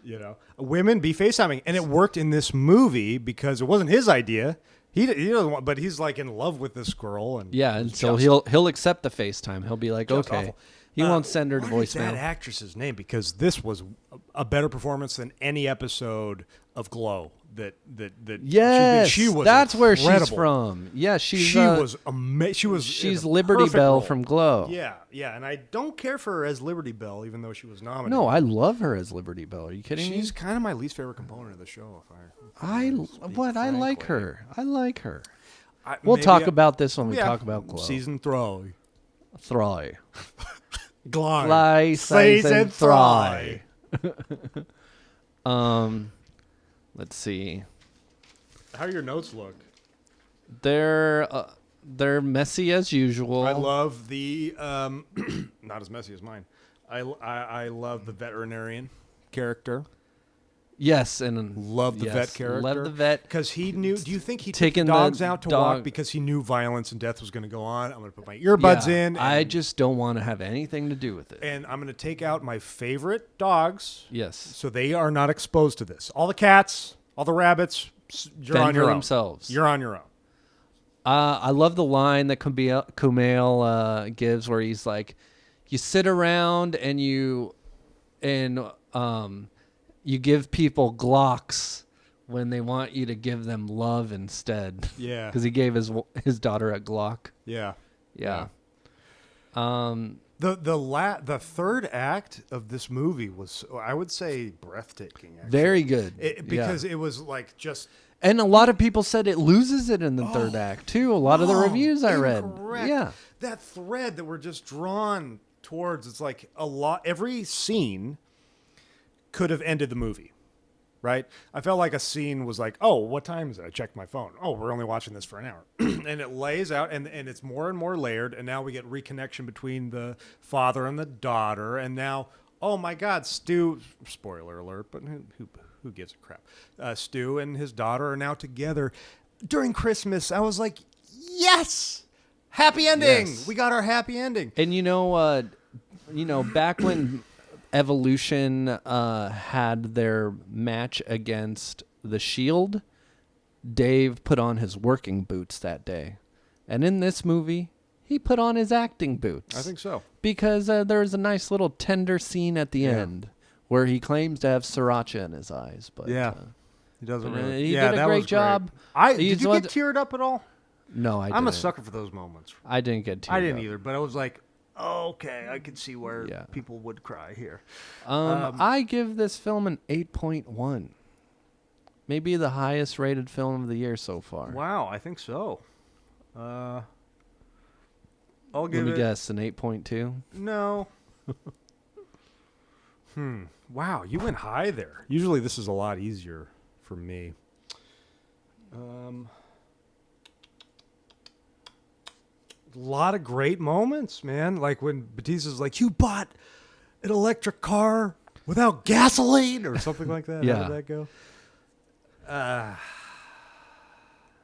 Speaker 1: You know, women be FaceTiming, and it worked in this movie because it wasn't his idea. He doesn't want, but he's like in love with this girl, and
Speaker 2: Yeah, and
Speaker 1: it's
Speaker 2: so
Speaker 1: just-
Speaker 2: he'll accept the FaceTime. He'll be like,
Speaker 1: just
Speaker 2: okay.
Speaker 1: awful.
Speaker 2: He won't send her to
Speaker 1: What is that
Speaker 2: voicemail.
Speaker 1: actress's name? Because this was a better performance than any episode of Glow that
Speaker 2: Yes,
Speaker 1: she was
Speaker 2: that's where she's
Speaker 1: incredible.
Speaker 2: from. Yeah, she's
Speaker 1: She was amazing. She's
Speaker 2: she's Liberty
Speaker 1: perfect
Speaker 2: Bell
Speaker 1: role.
Speaker 2: from Glow.
Speaker 1: Yeah, and I don't care for her as Liberty Bell, even though she was nominated.
Speaker 2: No, I love her as Liberty Bell. Are you kidding
Speaker 1: she's
Speaker 2: me?
Speaker 1: kind of my least favorite component of the show.
Speaker 2: I like
Speaker 1: frankly.
Speaker 2: her. I like her. We'll
Speaker 1: Maybe
Speaker 2: talk about this when we
Speaker 1: yeah,
Speaker 2: talk about Glow.
Speaker 1: Season 3.
Speaker 2: Throy.
Speaker 1: Glide.
Speaker 2: Fly,
Speaker 1: Season 3.
Speaker 2: Let's see.
Speaker 1: How do your notes look?
Speaker 2: They're messy as usual.
Speaker 1: I love the not as messy as mine. I love the veterinarian character.
Speaker 2: Yes, and
Speaker 1: Love the
Speaker 2: yes,
Speaker 1: vet character.
Speaker 2: Love the vet.
Speaker 1: Because he knew. Do you think he took
Speaker 2: Taking
Speaker 1: the
Speaker 2: the
Speaker 1: dogs out to
Speaker 2: dog-
Speaker 1: walk because he knew violence and death was going to go on? I'm going to put my earbuds in.
Speaker 2: I
Speaker 1: And,
Speaker 2: just don't want to have anything to do with it.
Speaker 1: and I'm going to take out my favorite dogs,
Speaker 2: Yes.
Speaker 1: so they are not exposed to this. All the cats, all the rabbits, you're
Speaker 2: Fend
Speaker 1: on
Speaker 2: for
Speaker 1: your own.
Speaker 2: themselves.
Speaker 1: You're on your own.
Speaker 2: I love the line that Kumail gives where he's like, you sit around and you give people Glocks when they want you to give them love instead.
Speaker 1: Yeah.
Speaker 2: Because he gave his daughter a Glock.
Speaker 1: Yeah.
Speaker 2: Yeah.
Speaker 1: The third act of this movie was, I would say, breathtaking. Actually.
Speaker 2: Very good.
Speaker 1: Because it was like just.
Speaker 2: And a lot of people said it loses it in the third act too. A lot of the reviews I read.
Speaker 1: Incorrect.
Speaker 2: Yeah.
Speaker 1: That thread that we're just drawn towards, it's like a lot. Every scene could have ended the movie, right? I felt like a scene was like, oh, what time is it? I checked my phone. Oh, we're only watching this for an hour. And it lays out, and it's more and more layered, and now we get reconnection between the father and the daughter, and now, oh my God, Stu, spoiler alert, but who gives a crap? Stu and his daughter are now together during Christmas. I was like, yes! Happy ending!
Speaker 2: Yes.
Speaker 1: We got our happy ending.
Speaker 2: And back when Evolution had their match against the Shield, Dave put on his working boots that day. And in this movie, he put on his acting boots.
Speaker 1: I think so.
Speaker 2: Because there's a nice little tender scene at the end where he claims to have sriracha in his eyes. But
Speaker 1: Yeah. He doesn't
Speaker 2: but,
Speaker 1: really.
Speaker 2: he
Speaker 1: yeah,
Speaker 2: did a
Speaker 1: that
Speaker 2: great
Speaker 1: was
Speaker 2: job.
Speaker 1: Did
Speaker 2: He's
Speaker 1: you
Speaker 2: one
Speaker 1: get teared up at all?
Speaker 2: No, I didn't.
Speaker 1: I'm a sucker for those moments.
Speaker 2: I didn't get teared
Speaker 1: I didn't
Speaker 2: up.
Speaker 1: either, but I was like, Okay, I can see where
Speaker 2: Yeah.
Speaker 1: people would cry here.
Speaker 2: I give this film an 8.1. Maybe the highest rated film of the year so far.
Speaker 1: Wow, I think so. I'll
Speaker 2: Let
Speaker 1: give
Speaker 2: me
Speaker 1: it
Speaker 2: guess, an 8.2.
Speaker 1: no. Wow, you went high there. Usually this is a lot easier for me. A lot of great moments, man. Like when Batista's like, "You bought an electric car without gasoline," or something like that.
Speaker 2: Yeah.
Speaker 1: How did that go? I'm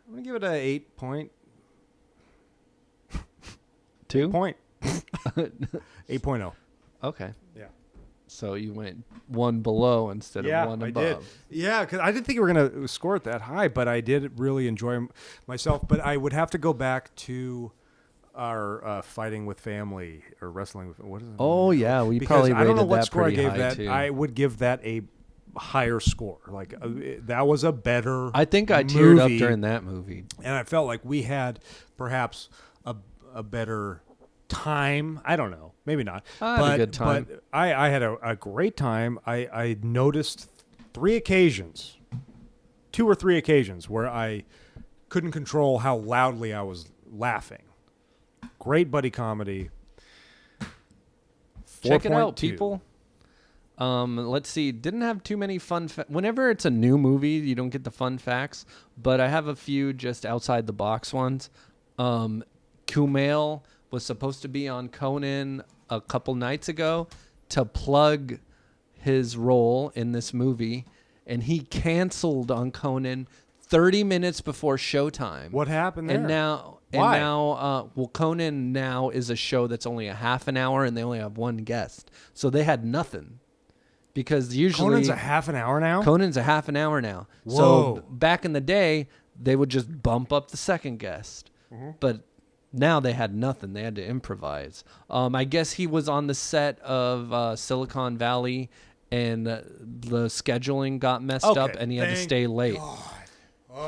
Speaker 1: gonna give it a 8.2. 8.0.
Speaker 2: Okay.
Speaker 1: Yeah.
Speaker 2: So you went one below instead of one
Speaker 1: I
Speaker 2: above.
Speaker 1: did. Yeah, because I didn't think you were going to score it that high, but I did really enjoy myself. But I would have to go back to our fighting with family or wrestling with what is it?
Speaker 2: Oh yeah, we
Speaker 1: Because
Speaker 2: probably
Speaker 1: I don't know
Speaker 2: rated
Speaker 1: what
Speaker 2: that
Speaker 1: score I
Speaker 2: pretty
Speaker 1: gave
Speaker 2: high
Speaker 1: that.
Speaker 2: too.
Speaker 1: I would give that a higher score. Like that was a better.
Speaker 2: I think I teared up
Speaker 1: movie,
Speaker 2: during that movie.
Speaker 1: and I felt like we had perhaps a better time. I don't know, maybe not.
Speaker 2: I had a good time.
Speaker 1: But I had a great time. I noticed 2 or 3 occasions where I couldn't control how loudly I was laughing. Great buddy comedy.
Speaker 2: Check it out,
Speaker 1: 4.2.
Speaker 2: people. Let's see. Didn't have too many fun. Whenever it's a new movie, you don't get the fun facts. But I have a few just outside the box ones. Kumail was supposed to be on Conan a couple nights ago to plug his role in this movie, and he canceled on Conan 30 minutes before showtime.
Speaker 1: What happened there?
Speaker 2: And now,
Speaker 1: Why?
Speaker 2: Conan now is a show that's only a half an hour, and they only have one guest, so they had nothing. Because usually
Speaker 1: Conan's a half an hour now?
Speaker 2: Conan's a half an hour now.
Speaker 1: Whoa.
Speaker 2: So back in the day, they would just bump up the second guest, but now they had nothing. They had to improvise. I guess he was on the set of Silicon Valley, and the scheduling got messed up,
Speaker 1: Okay,
Speaker 2: and he had to
Speaker 1: thank
Speaker 2: stay late.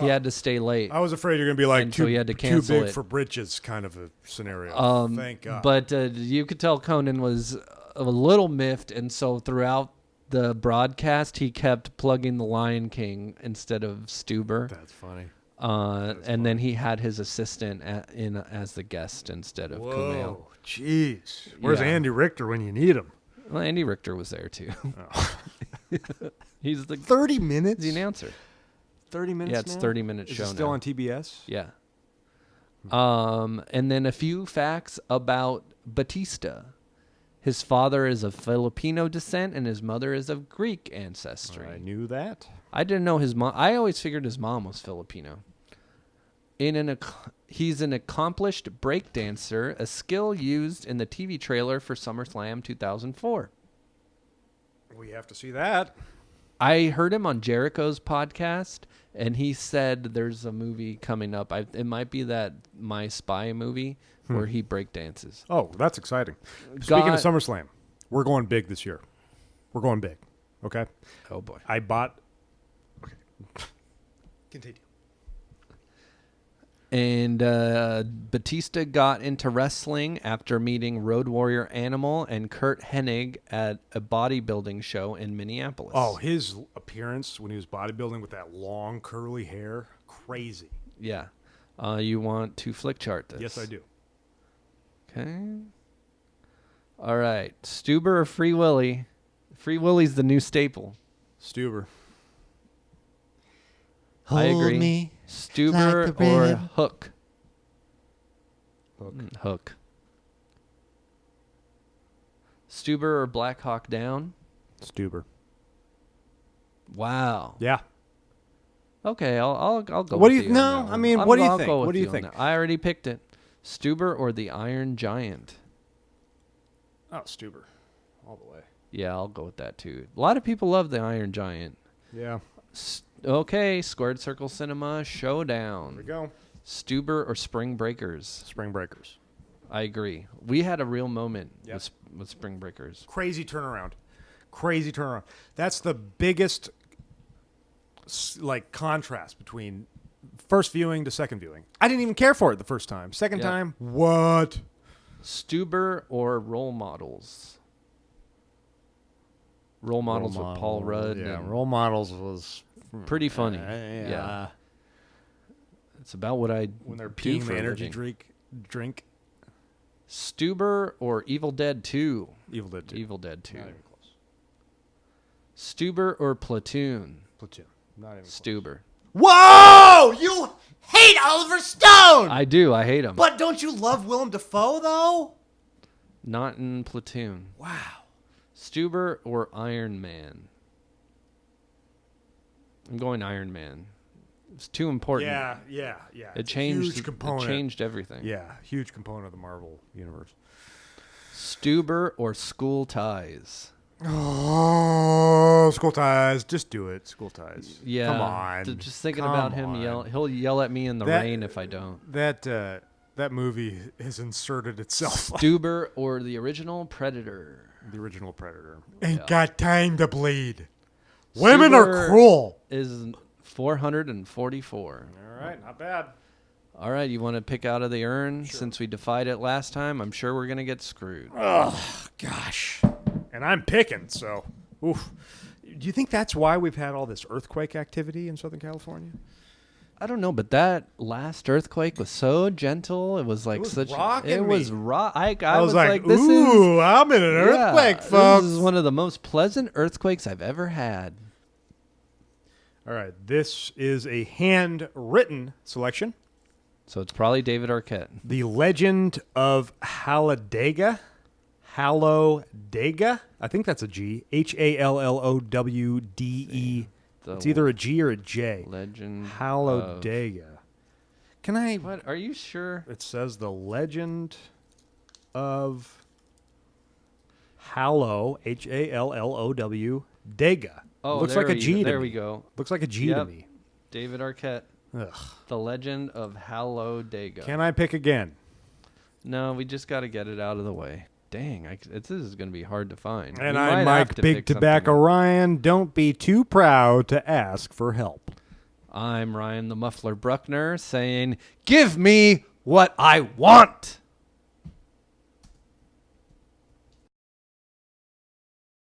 Speaker 2: He had to stay late.
Speaker 1: I was afraid you're going to be like
Speaker 2: And so
Speaker 1: too,
Speaker 2: he had to
Speaker 1: too
Speaker 2: cancel
Speaker 1: big
Speaker 2: it.
Speaker 1: for britches kind of a scenario. Thank God.
Speaker 2: But you could tell Conan was a little miffed, and so throughout the broadcast, he kept plugging the Lion King instead of Stuber.
Speaker 1: That's funny.
Speaker 2: And then he had his assistant in as the guest instead of Kumail.
Speaker 1: Whoa, jeez. Where's
Speaker 2: Yeah.
Speaker 1: Andy Richter when you need him?
Speaker 2: Well, Andy Richter was there too. He's the
Speaker 1: 30 minutes?
Speaker 2: the announcer.
Speaker 1: 30 minutes
Speaker 2: Yeah, it's
Speaker 1: now?
Speaker 2: 30-minute
Speaker 1: Is
Speaker 2: show
Speaker 1: it still
Speaker 2: now.
Speaker 1: on TBS?
Speaker 2: Yeah. And then a few facts about Batista. His father is of Filipino descent and his mother is of Greek ancestry.
Speaker 1: I knew that.
Speaker 2: I didn't know his mom. I always figured his mom was Filipino. He's an accomplished breakdancer, a skill used in the TV trailer for SummerSlam 2004.
Speaker 1: We have to see that.
Speaker 2: I heard him on Jericho's podcast, and he said there's a movie coming up. It might be that My Spy movie where he breakdances.
Speaker 1: Oh, that's exciting. Speaking of
Speaker 2: Got-
Speaker 1: SummerSlam, we're going big this year. We're going big. Okay?
Speaker 2: Oh, boy.
Speaker 1: I bought... Okay. Continue.
Speaker 2: And Batista got into wrestling after meeting Road Warrior Animal and Kurt Hennig at a bodybuilding show in Minneapolis.
Speaker 1: Oh, his appearance when he was bodybuilding with that long curly hair, crazy.
Speaker 2: Yeah. You want to flick chart this?
Speaker 1: Yes, I do.
Speaker 2: Okay. All right. Stuber or Free Willy? Free Willy's the new staple.
Speaker 1: Stuber.
Speaker 2: I agree.
Speaker 3: Me
Speaker 2: Stuber
Speaker 3: like a
Speaker 2: or
Speaker 3: rib.
Speaker 2: Hook?
Speaker 1: Hook.
Speaker 2: Hook. Stuber or Black Hawk Down?
Speaker 1: Stuber.
Speaker 2: Wow.
Speaker 1: Yeah.
Speaker 2: Okay, I'll go.
Speaker 1: What
Speaker 2: with
Speaker 1: do you-
Speaker 2: on
Speaker 1: no,
Speaker 2: that one.
Speaker 1: I mean, what do you
Speaker 2: I'll
Speaker 1: think?
Speaker 2: go with
Speaker 1: What do you
Speaker 2: on
Speaker 1: think?
Speaker 2: that. I already picked it. Stuber or the Iron Giant?
Speaker 1: Oh, Stuber. All the way.
Speaker 2: Yeah, I'll go with that too. A lot of people love the Iron Giant.
Speaker 1: Yeah.
Speaker 2: Okay, Squared Circle Cinema
Speaker 1: There we
Speaker 2: Showdown.
Speaker 1: go.
Speaker 2: Stuber or Spring Breakers?
Speaker 1: Spring Breakers.
Speaker 2: I agree. We had a real moment
Speaker 1: Yep.
Speaker 2: with Spring Breakers.
Speaker 1: Crazy turnaround. Crazy turnaround. That's the biggest contrast between first viewing to second viewing. I didn't even care for it the first time. Second
Speaker 2: Yeah.
Speaker 1: time, what?
Speaker 2: Stuber or role models? Role models with Paul Rudd.
Speaker 1: Yeah,
Speaker 2: and
Speaker 1: Role Models was
Speaker 2: pretty funny.
Speaker 1: yeah.
Speaker 2: Yeah. It's about what I
Speaker 1: When they're
Speaker 2: do
Speaker 1: peeing
Speaker 2: for
Speaker 1: the
Speaker 2: a
Speaker 1: energy
Speaker 2: living.
Speaker 1: drink.
Speaker 2: Stuber or Evil Dead 2?
Speaker 1: Evil Dead 2.
Speaker 2: Evil Dead 2.
Speaker 1: Not even close.
Speaker 2: Stuber or Platoon?
Speaker 1: Platoon. Not even close.
Speaker 2: Stuber.
Speaker 3: Whoa! You hate Oliver Stone!
Speaker 2: I do. I hate him.
Speaker 3: But don't you love Willem Dafoe, though?
Speaker 2: Not in Platoon.
Speaker 3: Wow.
Speaker 2: Stuber or Iron Man? I'm going Iron Man. It's too important.
Speaker 1: Yeah.
Speaker 2: It
Speaker 1: It's a
Speaker 2: changed.
Speaker 1: huge component.
Speaker 2: It changed everything.
Speaker 1: Yeah, huge component of the Marvel universe.
Speaker 2: Stuber or School Ties?
Speaker 1: Oh, School Ties. Just do it. School Ties.
Speaker 2: Yeah.
Speaker 1: Come on.
Speaker 2: Just thinking
Speaker 1: Come
Speaker 2: about him
Speaker 1: on.
Speaker 2: he'll yell at me in the
Speaker 1: That-
Speaker 2: rain if I don't.
Speaker 1: That movie has inserted itself.
Speaker 2: Stuber or the original Predator?
Speaker 1: The original Predator.
Speaker 3: Ain't got time to bleed.
Speaker 1: Women
Speaker 2: Stuber
Speaker 1: are cruel.
Speaker 2: Is 444.
Speaker 1: All right, not bad.
Speaker 2: All right, you want to pick out of the urn since we defied it last time? I'm sure we're going to get screwed.
Speaker 3: Gosh.
Speaker 1: And I'm picking, so. Oof. Do you think that's why we've had all this earthquake activity in Southern California?
Speaker 2: I don't know, but that last earthquake was so gentle. It was like
Speaker 1: was
Speaker 2: such.
Speaker 1: rocking
Speaker 2: It was
Speaker 1: me.
Speaker 2: rock. I
Speaker 1: was like,
Speaker 2: this
Speaker 1: ooh,
Speaker 2: is.
Speaker 1: I'm in an earthquake, folks.
Speaker 2: This is one of the most pleasant earthquakes I've ever had.
Speaker 1: All right, this is a handwritten selection.
Speaker 2: So it's probably David Arquette.
Speaker 1: The Legend of Hallowdega. Hallowdega. I think that's a G. Hallowde. It's either a G or a J.
Speaker 2: Legend.
Speaker 1: Hallowdega. Can I?
Speaker 2: What? Are you sure?
Speaker 1: It says the Legend of Hallow. Hallow. Dega.
Speaker 2: Oh,
Speaker 1: looks like a G to
Speaker 2: There
Speaker 1: me.
Speaker 2: we go.
Speaker 1: Looks like a G
Speaker 2: Yep.
Speaker 1: to me.
Speaker 2: David Arquette.
Speaker 1: Ugh.
Speaker 2: The Legend of Hallowdega.
Speaker 1: Can I pick again?
Speaker 2: No, we just got to get it out of the way. Dang, this is going to be hard to find.
Speaker 1: And
Speaker 2: We
Speaker 1: I'm
Speaker 2: might have
Speaker 1: Mike
Speaker 2: to
Speaker 1: Big
Speaker 2: pick
Speaker 1: Tobacco
Speaker 2: something.
Speaker 1: Ryan. Don't be too proud to ask for help.
Speaker 2: I'm Ryan the Muffler Bruckner saying, give me what I want.